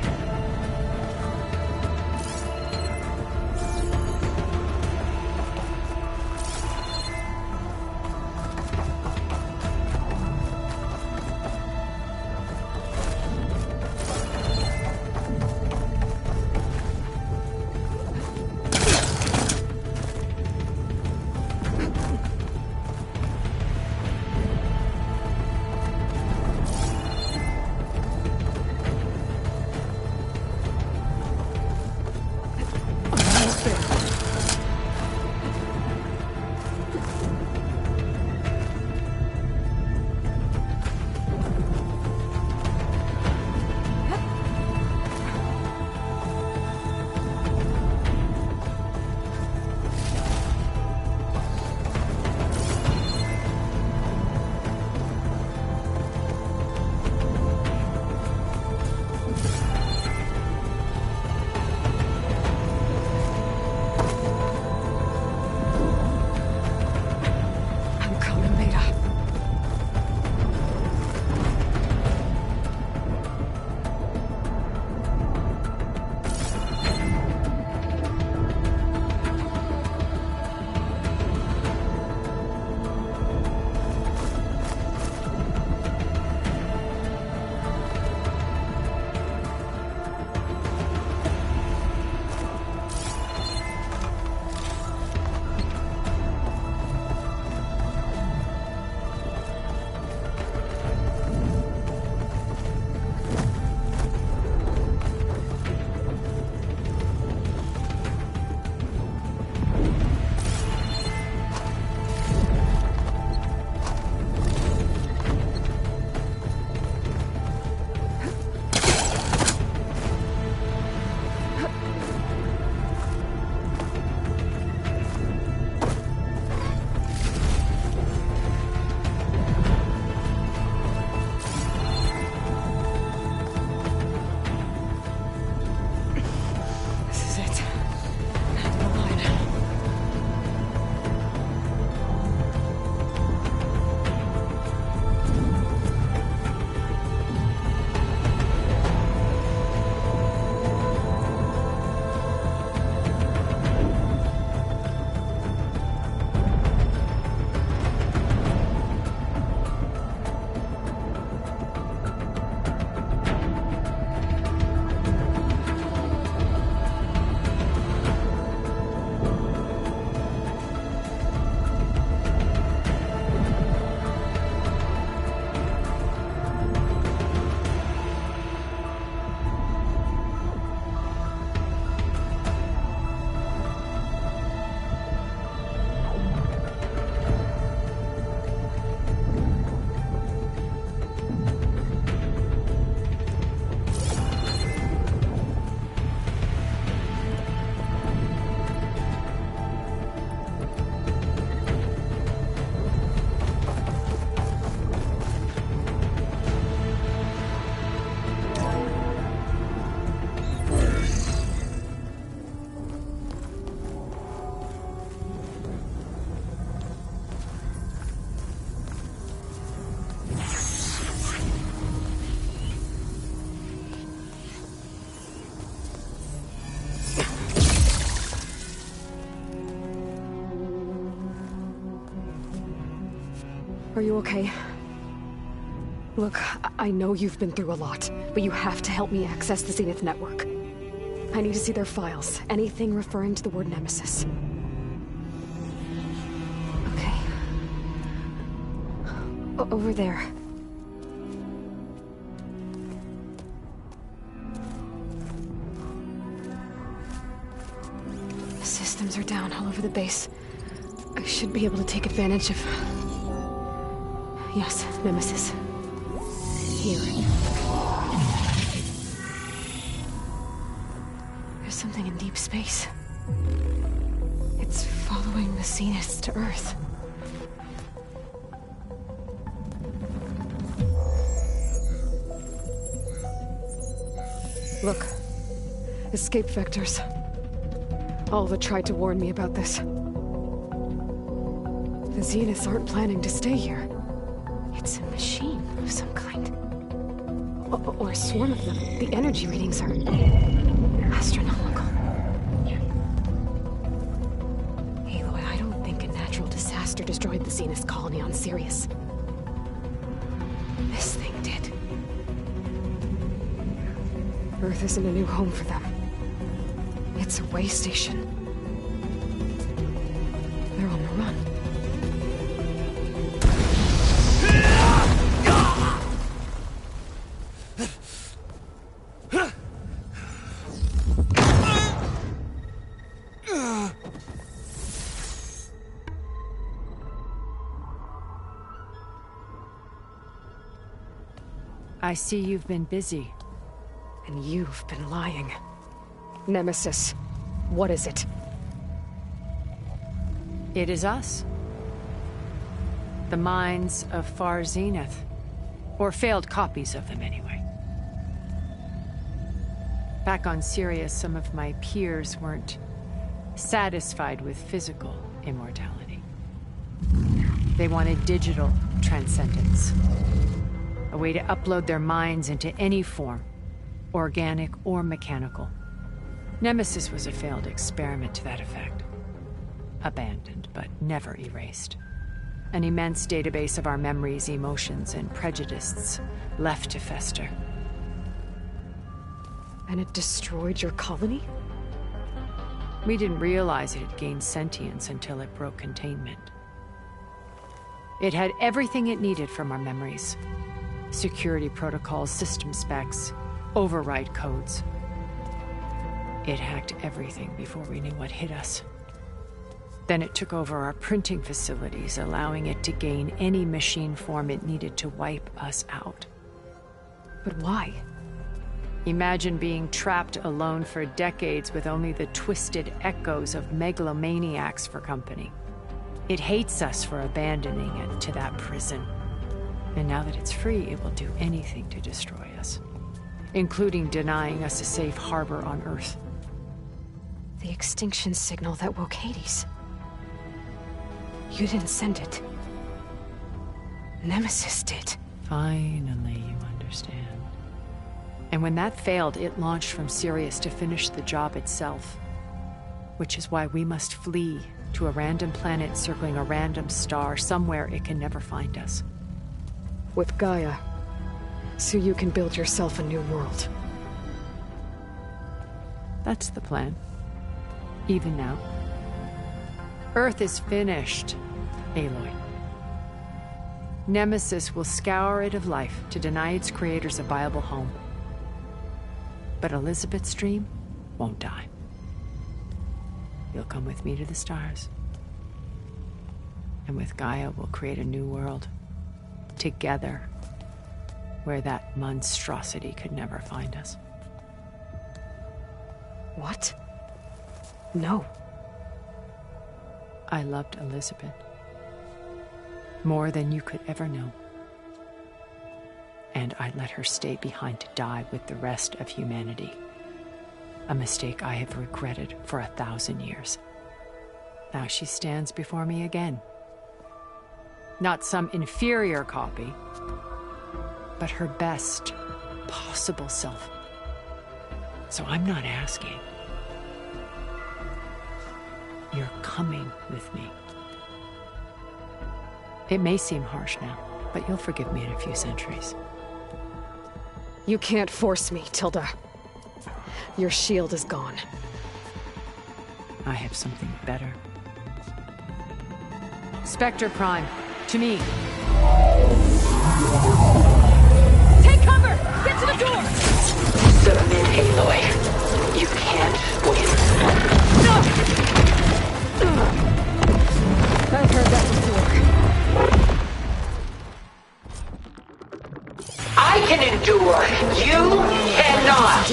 Are you okay? Look, I know you've been through a lot, but you have to help me access the Zenith network. I need to see their files, anything referring to the word Nemesis. Okay. Over there. The systems are down all over the base. I should be able to take advantage of... Yes, Nemesis. Here. There's something in deep space. It's following the Zeniths to Earth. Look. Escape vectors. Alva tried to warn me about this. The Zeniths aren't planning to stay here. It's a machine of some kind. Or a swarm of them. The energy readings are... astronomical. Aloy, I don't think a natural disaster destroyed the Zenith colony on Sirius. This thing did. Earth isn't a new home for them. It's a way station. They're on the run. I see you've been busy. And you've been lying. Nemesis, what is it? It is us. The minds of Far Zenith. Or failed copies of them, anyway. Back on Sirius, some of my peers weren't satisfied with physical immortality. They wanted digital transcendence. A way to upload their minds into any form, organic or mechanical. Nemesis was a failed experiment to that effect. Abandoned, but never erased. An immense database of our memories, emotions, and prejudices left to fester. And it destroyed your colony? We didn't realize it had gained sentience until it broke containment. It had everything it needed from our memories. Security protocols, system specs, override codes. It hacked everything before we knew what hit us. Then it took over our printing facilities, allowing it to gain any machine form it needed to wipe us out. But why? Imagine being trapped alone for decades with only the twisted echoes of megalomaniacs for company. It hates us for abandoning it to that prison. And now that it's free, it will do anything to destroy us, including denying us a safe harbor on Earth. The extinction signal that woke Hades. You didn't send it. Nemesis did. Finally, you understand. And when that failed, it launched from Sirius to finish the job itself. Which is why we must flee to a random planet circling a random star, somewhere it can never find us. With Gaia, so you can build yourself a new world. That's the plan. Even now. Earth is finished, Aloy. Nemesis will scour it of life to deny its creators a viable home. But Elizabeth's dream won't die. You'll come with me to the stars. And with Gaia, we'll create a new world. Together. Where that monstrosity could never find us. What? No. I loved Elizabeth. More than you could ever know. And I let her stay behind to die with the rest of humanity. A mistake I have regretted for 1,000 years. Now she stands before me again. Not some inferior copy, but her best possible self. So I'm not asking. You're coming with me. It may seem harsh now, but you'll forgive me in a few centuries. You can't force me, Tilda. Your shield is gone. I have something better. Spectre Prime, to me. Take cover! Get to the door! Submit, Aloy. You can't win. I've heard that before. I can endure. You cannot.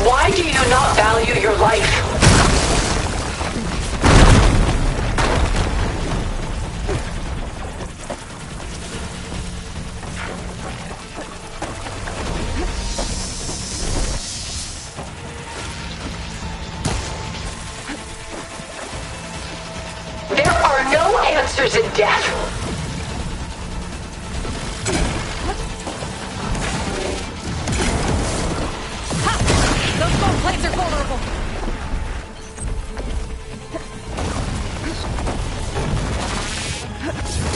Why do you not value your life? There are no answers in death. Those bone plates are vulnerable!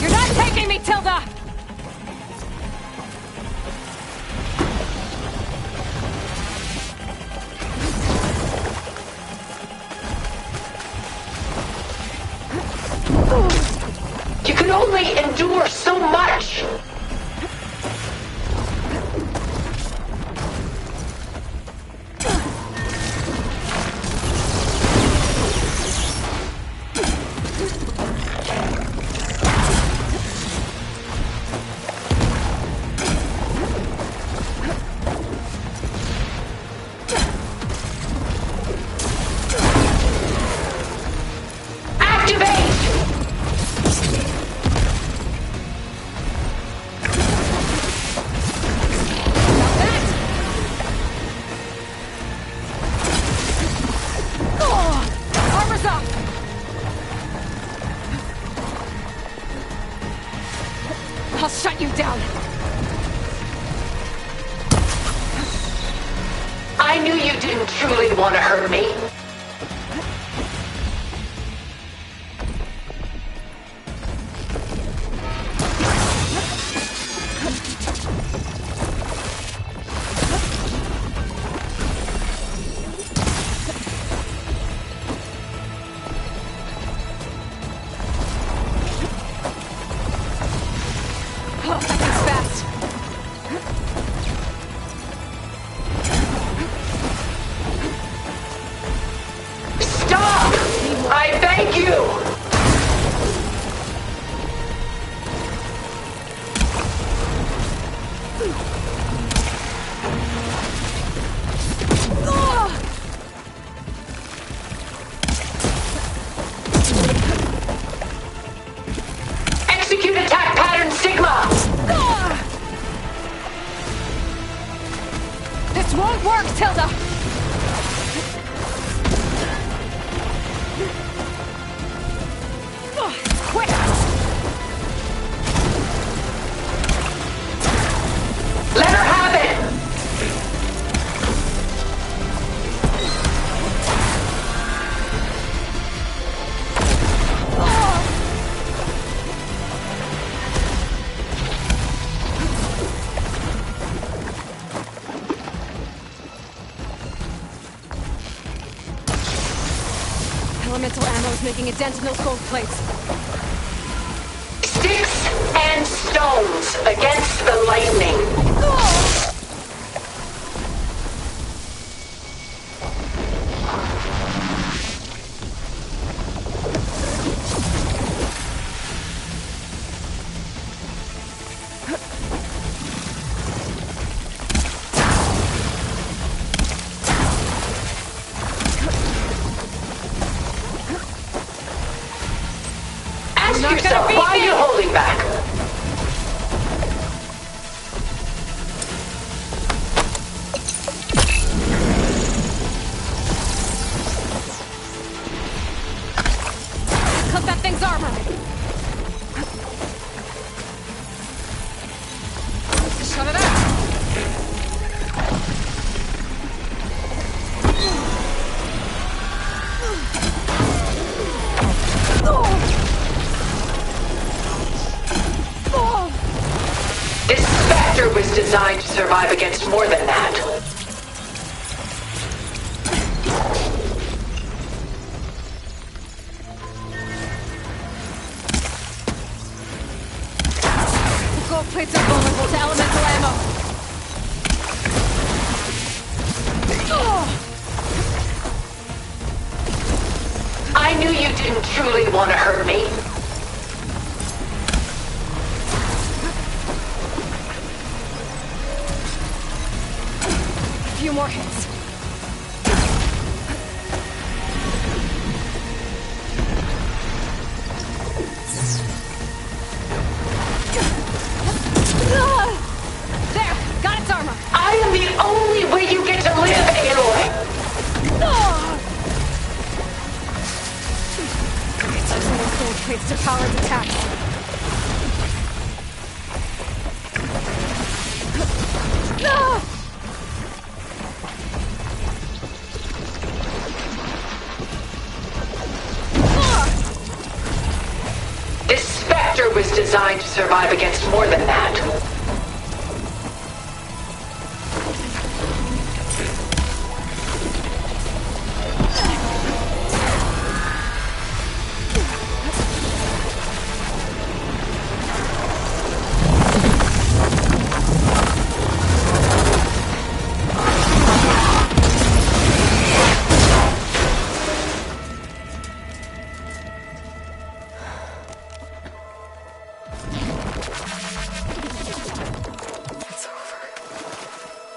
You're not taking me, Tilda! You can only endure so much. I'll shut you down! I knew you didn't truly want to hurt me. This won't work, Tilda! Quick! Let her have it! Elemental ammo's making a dent in those gold plates. Sticks and stones against the lightning. Ask yourself, why are you holding back? This Spectre was designed to survive against more than that. The gold plates are vulnerable to elemental ammo. I knew you didn't truly want to hurt me. A few more hits. There! Got its armor! I am the only way you get to live, Aloy! It's using those gold plates to power its attacks. This Spectre was designed to survive against more than that.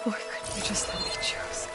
Why couldn't you just let me choose?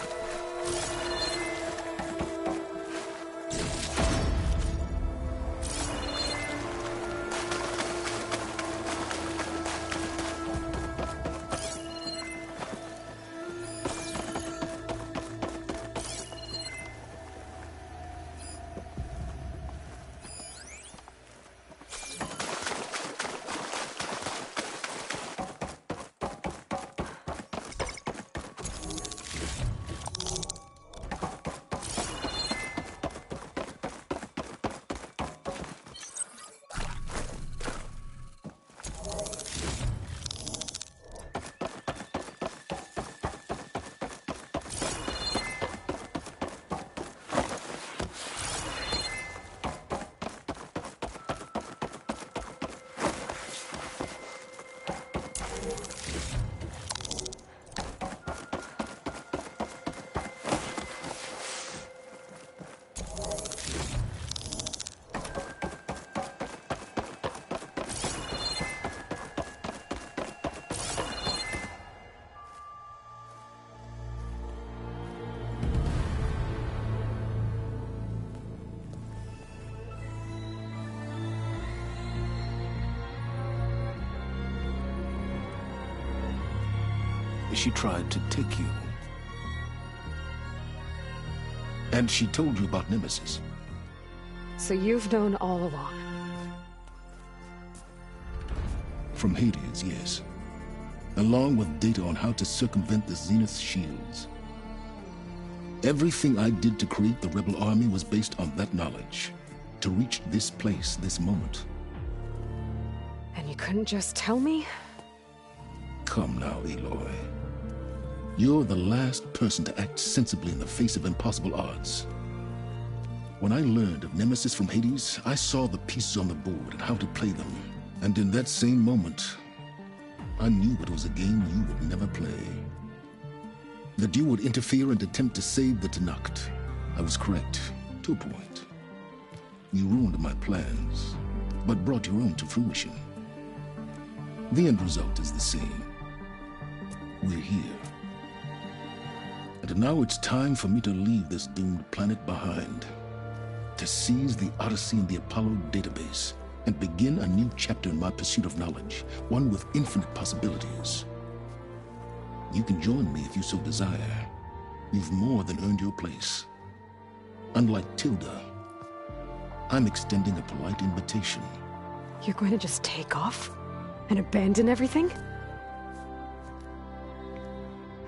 She tried to take you. And she told you about Nemesis. So you've known all along. From Hades, yes. Along with data on how to circumvent the Zenith's shields. Everything I did to create the rebel army was based on that knowledge. To reach this place, this moment. And you couldn't just tell me? Come now, Aloy. You're the last person to act sensibly in the face of impossible odds. When I learned of Nemesis from Hades, I saw the pieces on the board and how to play them. And in that same moment, I knew it was a game you would never play. That you would interfere and attempt to save the Tenakth. I was correct, to a point. You ruined my plans, but brought your own to fruition. The end result is the same. We're here. And now it's time for me to leave this doomed planet behind. To seize the Odyssey and the Apollo database, and begin a new chapter in my pursuit of knowledge, one with infinite possibilities. You can join me if you so desire. You've more than earned your place. Unlike Tilda, I'm extending a polite invitation. You're going to just take off? And abandon everything?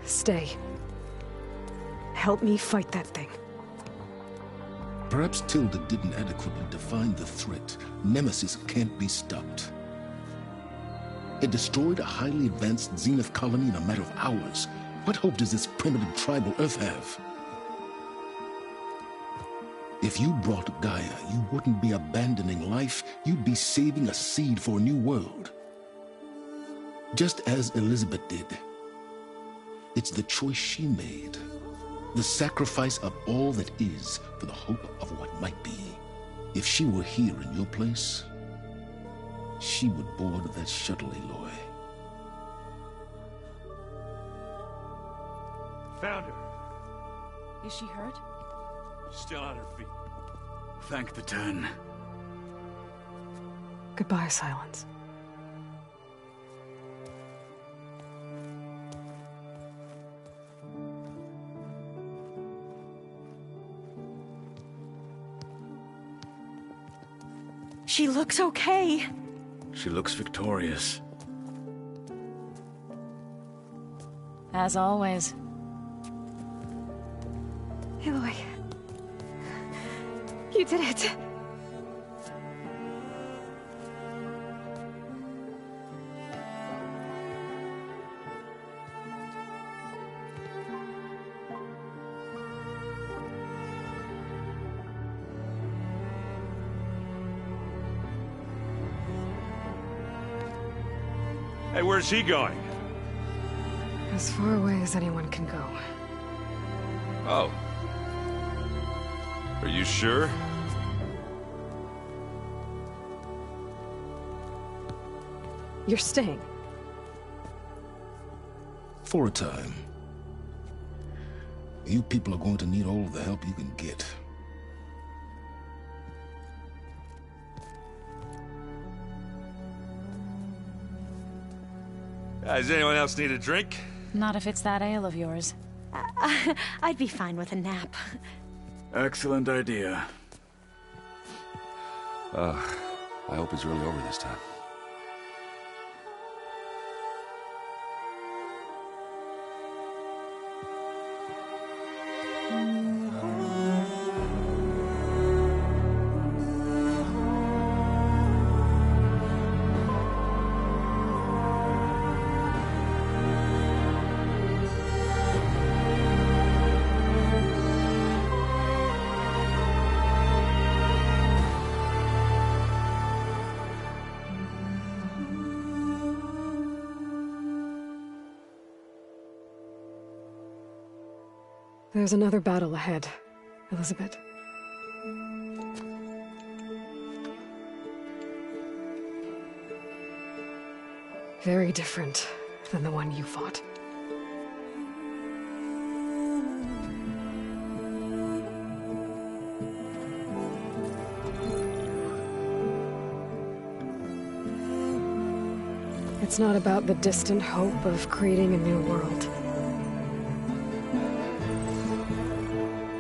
Stay. Help me fight that thing. Perhaps Tilda didn't adequately define the threat. Nemesis can't be stopped. It destroyed a highly advanced Zenith colony in a matter of hours. What hope does this primitive tribal Earth have? If you brought Gaia, you wouldn't be abandoning life, you'd be saving a seed for a new world. Just as Elizabeth did. It's the choice she made. The sacrifice of all that is for the hope of what might be. If she were here in your place, she would board that shuttle, Aloy. Found her. Is she hurt? Still on her feet. Thank the Ten. Goodbye, Silence. She looks okay. She looks victorious. As always. Aloy. You did it. Hey, where's he going? As far away as anyone can go. Oh. Are you sure? You're staying. For a time. You people are going to need all of the help you can get. Does anyone else need a drink? Not if it's that ale of yours. I'd be fine with a nap. Excellent idea. I hope it's really over this time. There's another battle ahead, Elizabeth. Very different than the one you fought. It's not about the distant hope of creating a new world.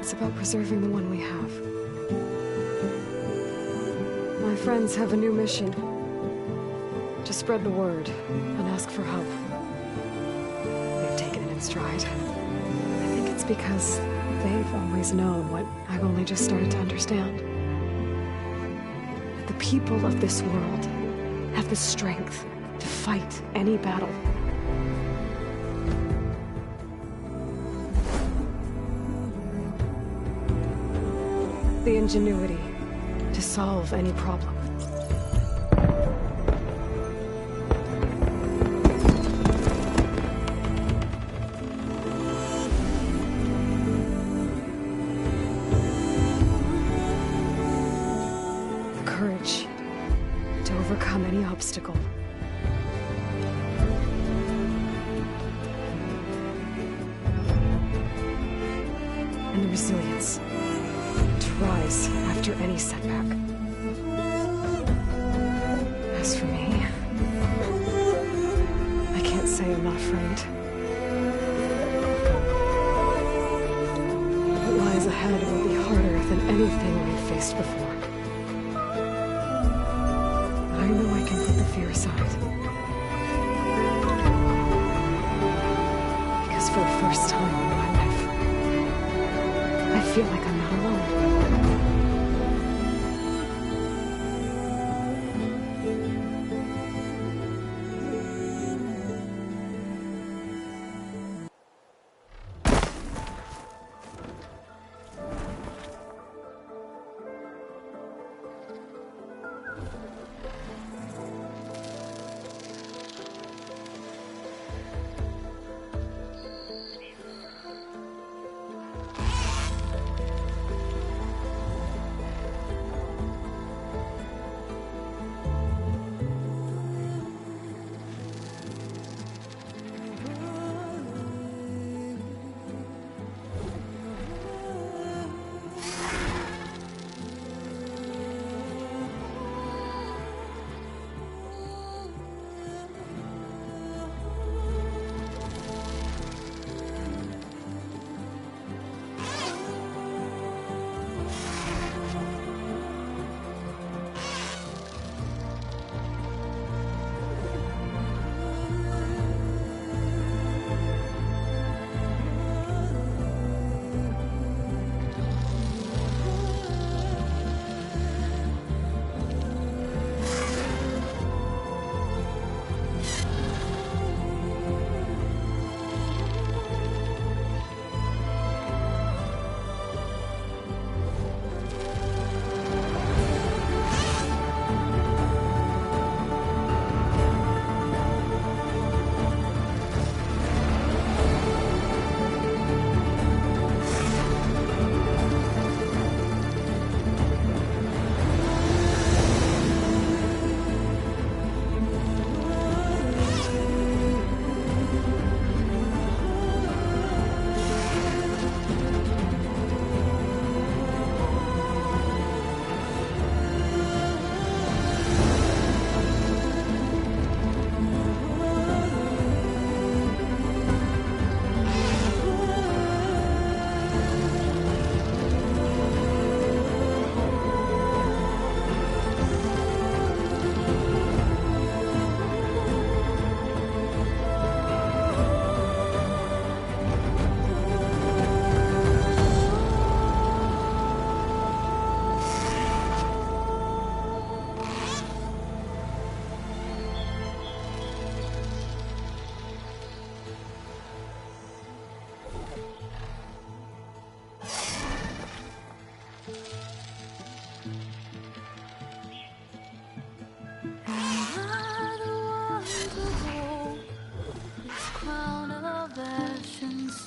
It's about preserving the one we have. My friends have a new mission. To spread the word and ask for help. They've taken it in stride. I think it's because they've always known what I've only just started to understand. That the people of this world have the strength to fight any battle. The ingenuity to solve any problem. The courage to overcome any obstacle. And the resilience to rise after any setback. As for me, I can't say I'm not afraid. What lies ahead will be harder than anything we've faced before. But I know I can put the fear aside. Because for the first time in my life, I feel like I'm not alone.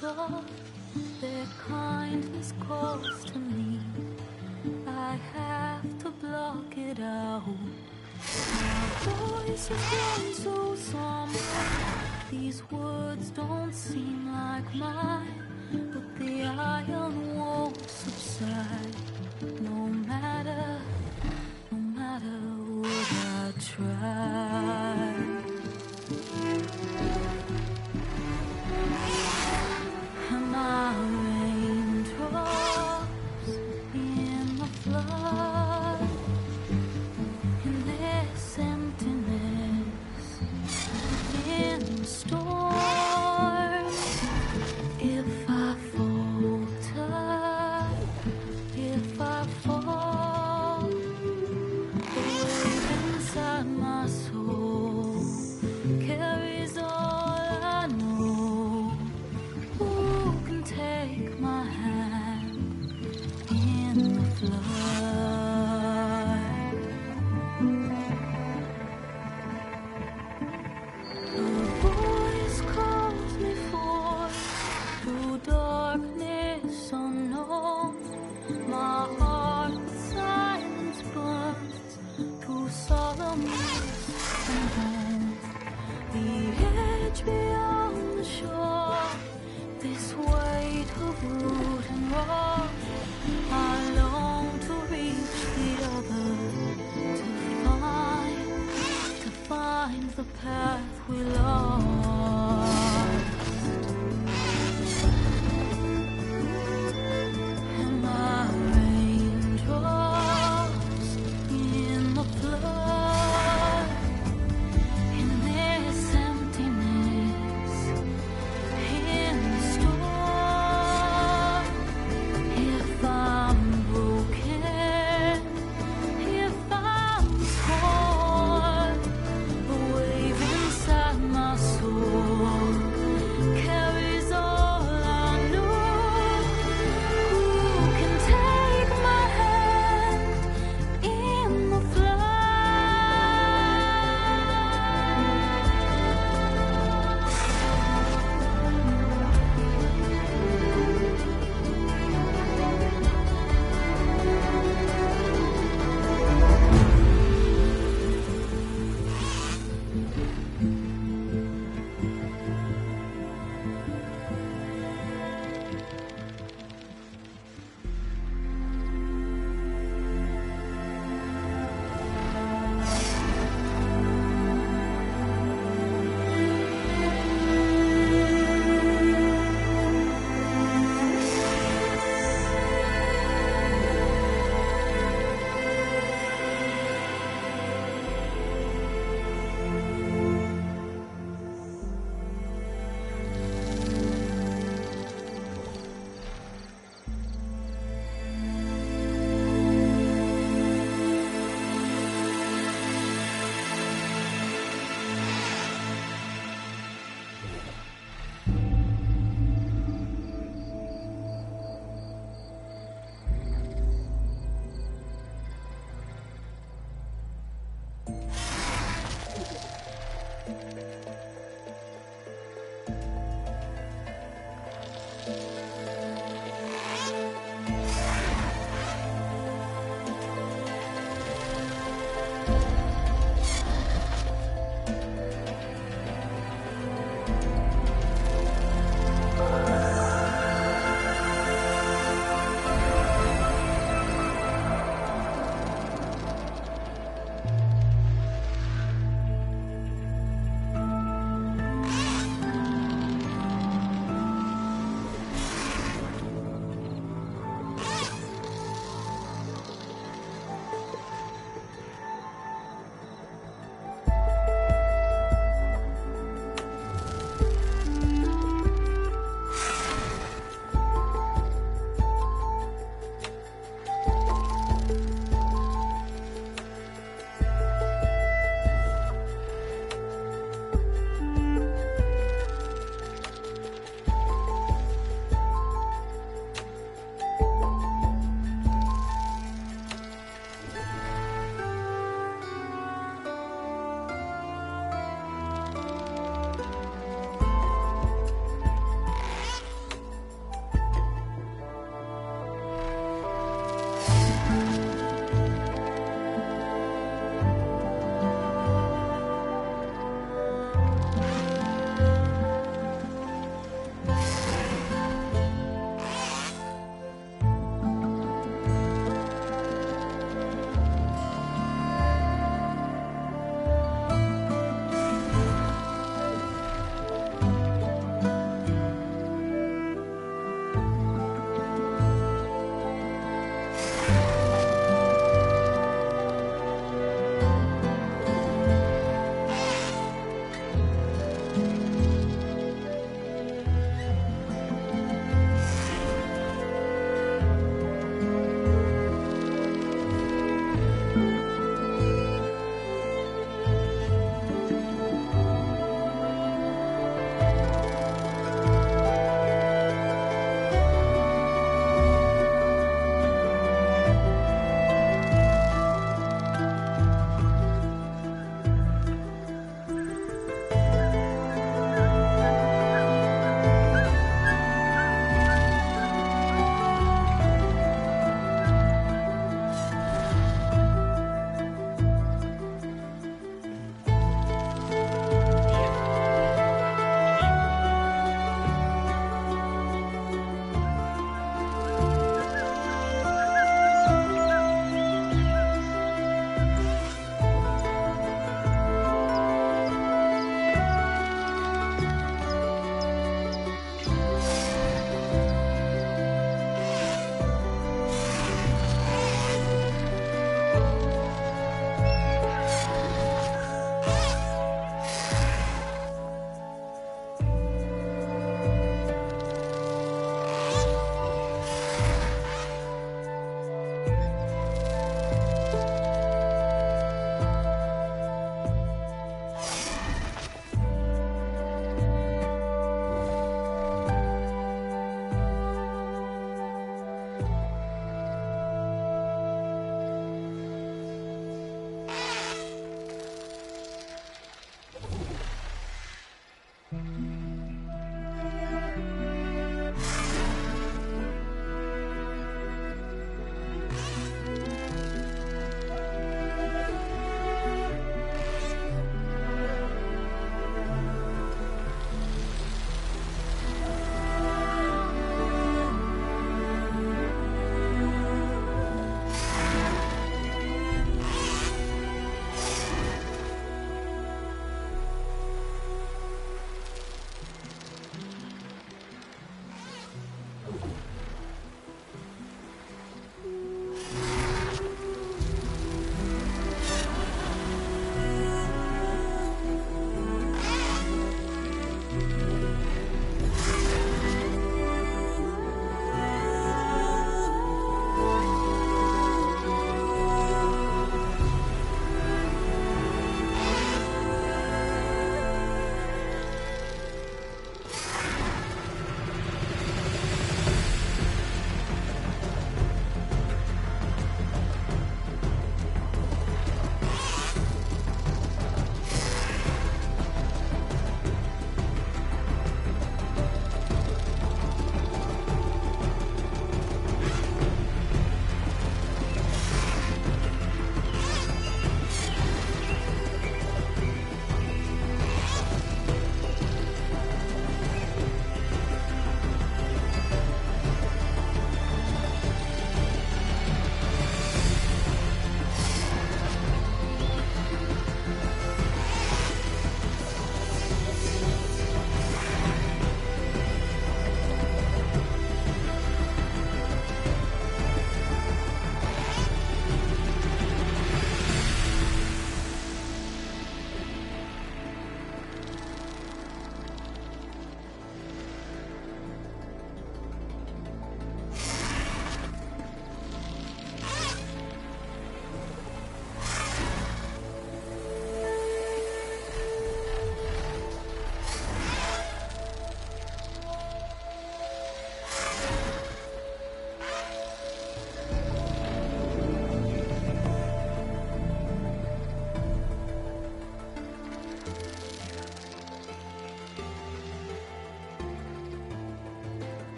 soft, their kindness calls to me. I have to block it out. My voice has grown so somber. These words don't seem like mine, but the iron won't subside. No matter what I try. And my raindrops in the flood, in this emptiness, in the storm. If I falter, if I fall, the wave inside my soul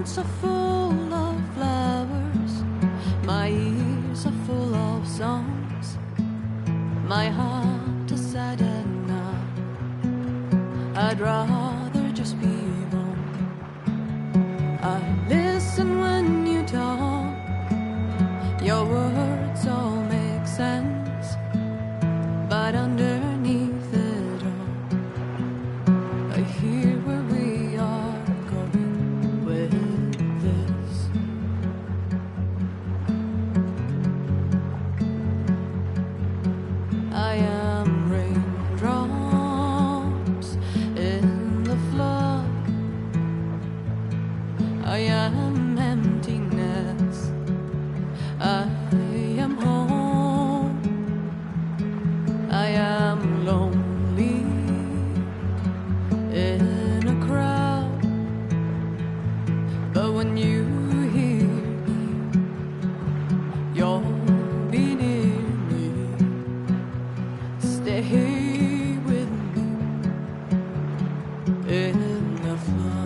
hands are full of flowers, my ears are full of songs, my heart is sad and numb. I'd rather just be wrong. I listen when you talk, your words all make sense, but underneath it all, I hear where we are going with this. I am raindrops in the flood, I am emptiness, I am home, I am lonely in a crowd, but when you hear me, you'll be near me, stay with me in the flood.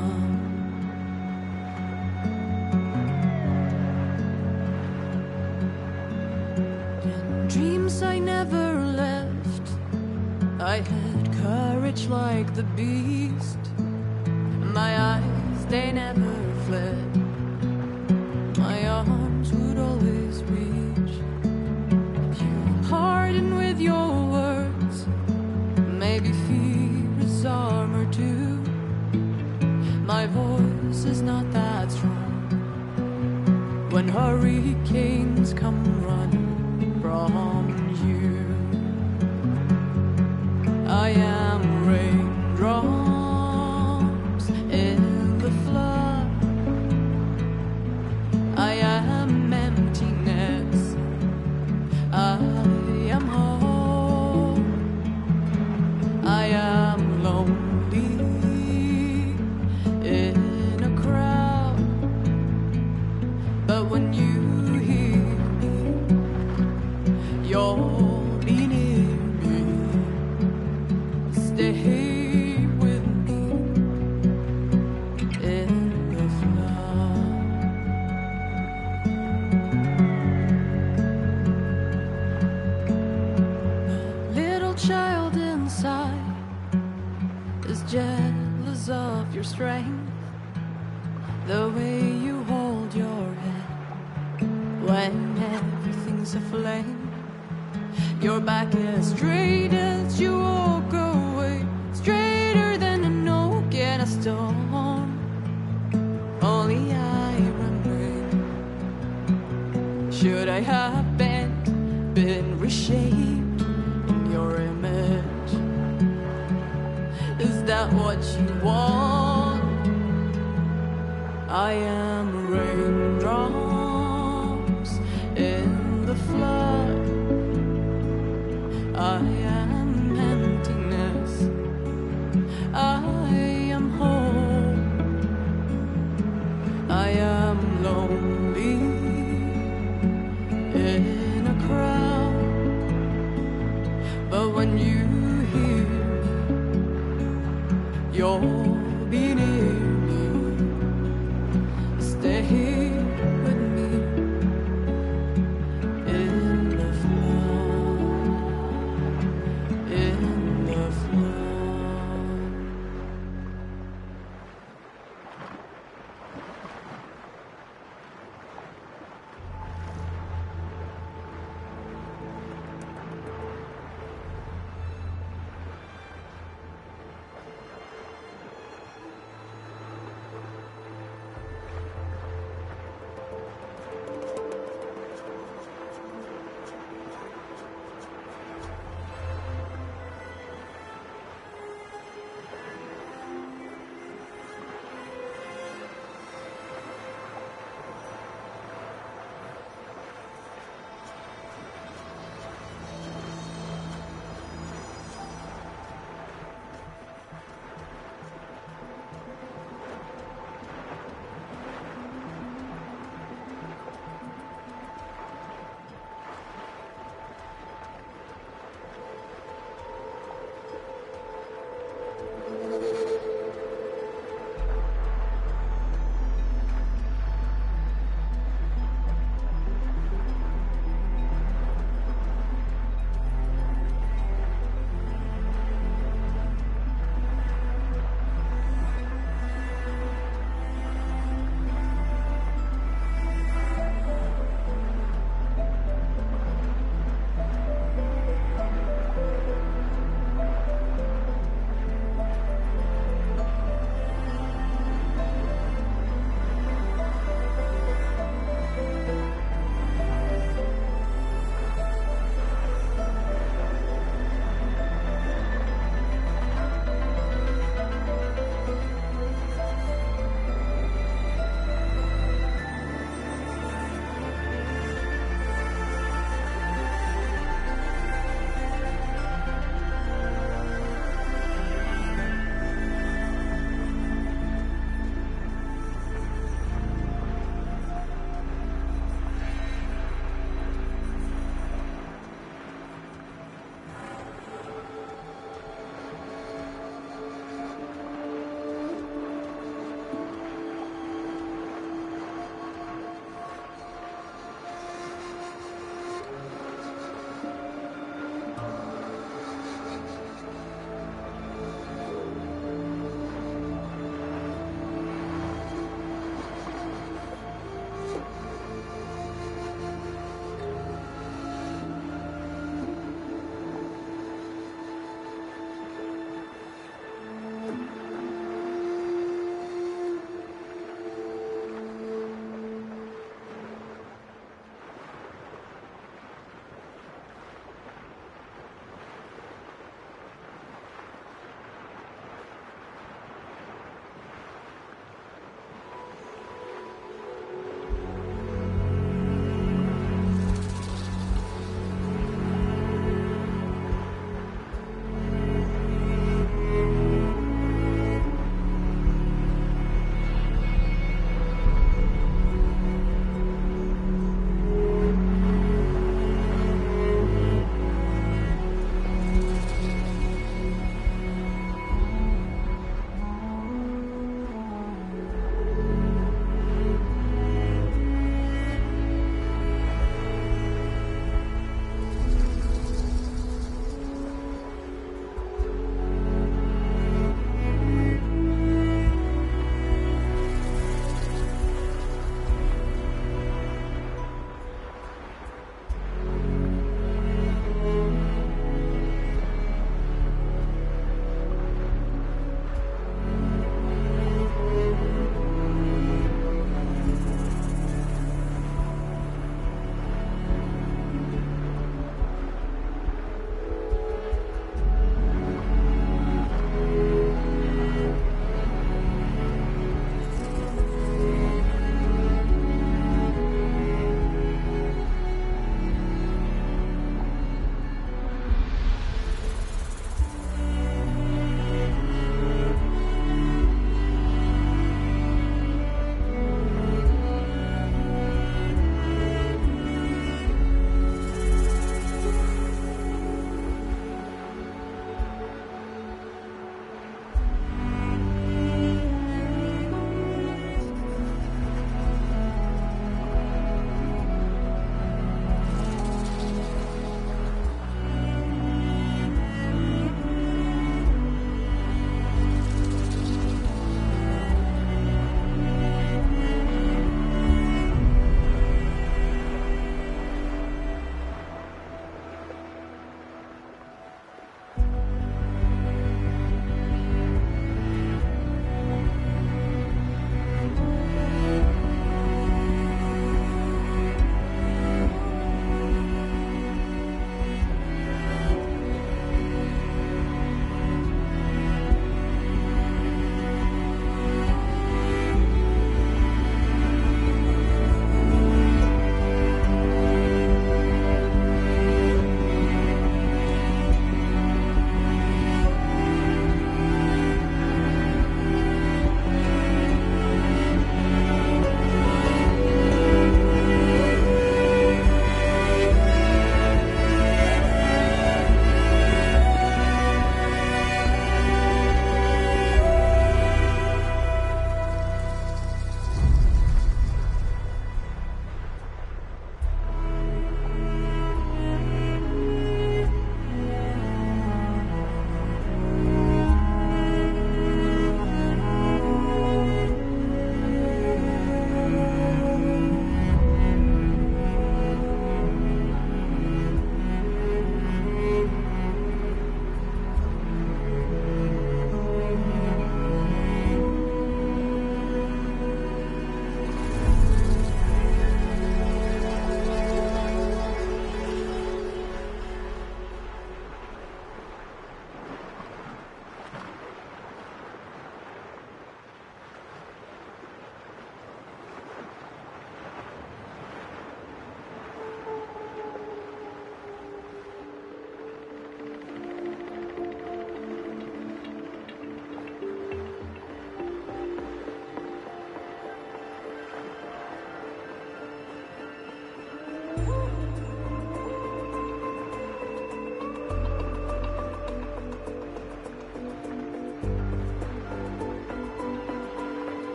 In dreams I never left, I had courage like the beast. My eyes, they never fled. My arms would always reach. You harden with your words. Maybe fear is armor too. My voice is not that strong. When hurricanes come running from you, I am raindrops in the flood, I am emptiness, I am home, I am lonely in a crowd, but when you hear me, you'll be near me, stay with me in the flood. The little child inside is jealous of your strength, the way you hold your head when everything's aflame. Your back as straight as you walk away, straighter than an oak in a storm. Only I remember, should I have been reshaped in your image? Is that what you want? I am raindrops in the flood, I am emptiness, I am home, I am lonely in a crowd, but when you hear me, you'll be near me, stay with me in the flood, in the flood.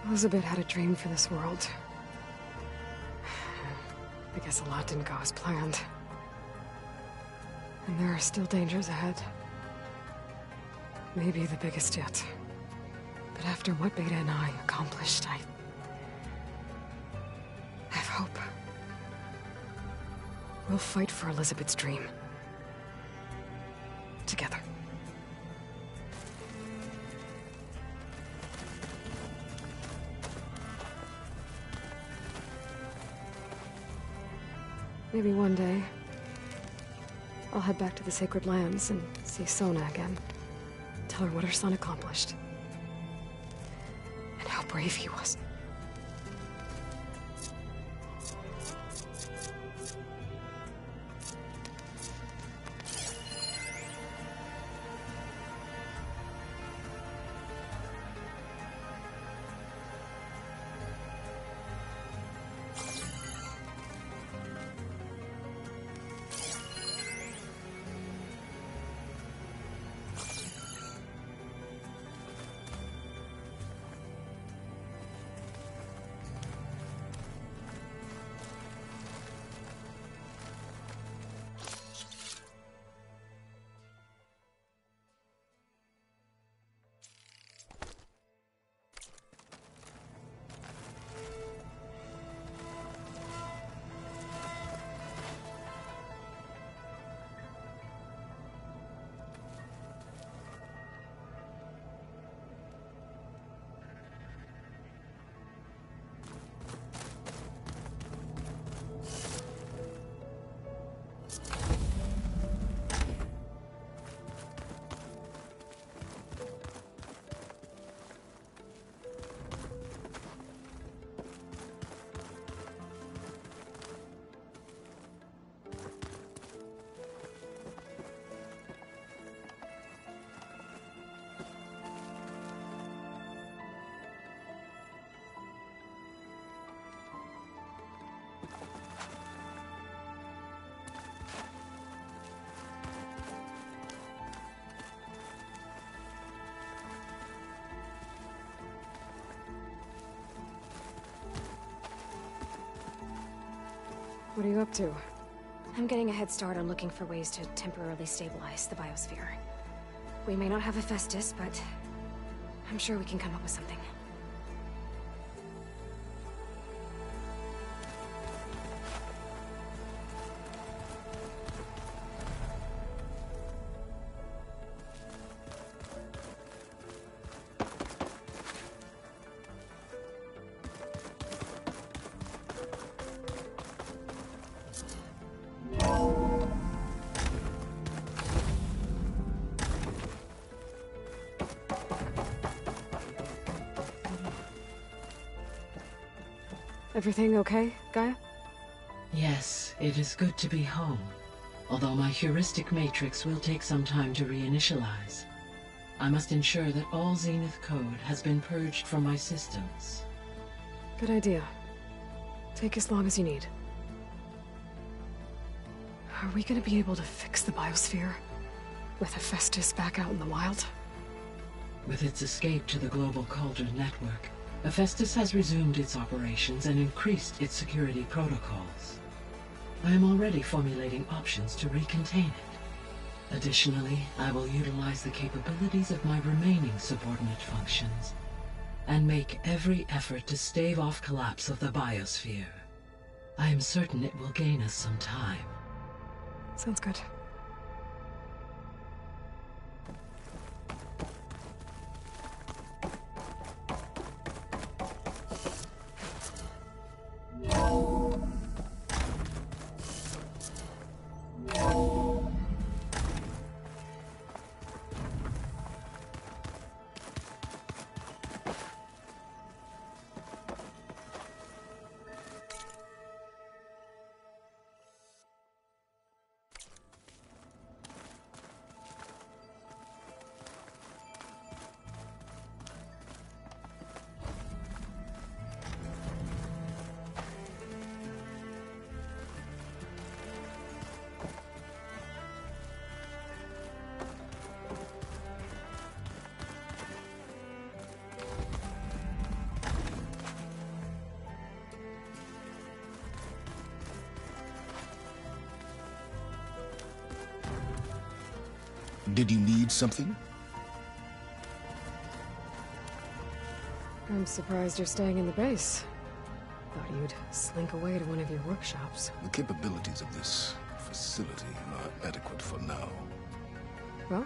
Elizabeth had a dream for this world. I guess a lot didn't go as planned. And there are still dangers ahead. Maybe the biggest yet. But after what Beta and I accomplished, I have hope. We'll fight for Elizabeth's dream. Together. Maybe one day, I'll head back to the Sacred Lands and see Sona again. Tell her what her son accomplished. And how brave he was. What are you up to? I'm getting a head start on looking for ways to temporarily stabilize the biosphere. We may not have Hephaestus, but I'm sure we can come up with something. Everything okay, Gaia? Yes, it is good to be home. Although my heuristic matrix will take some time to reinitialize. I must ensure that all Zenith code has been purged from my systems. Good idea. Take as long as you need. Are we gonna be able to fix the biosphere? With Hephaestus back out in the wild? With its escape to the global Cauldron network, Hephaestus has resumed its operations and increased its security protocols. I am already formulating options to recontain it. Additionally, I will utilize the capabilities of my remaining subordinate functions and make every effort to stave off collapse of the biosphere. I am certain it will gain us some time. Sounds good. Did you need something? I'm surprised you're staying in the base. Thought you'd slink away to one of your workshops. The capabilities of this facility are adequate for now. Well,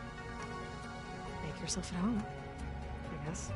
make yourself at home, I guess.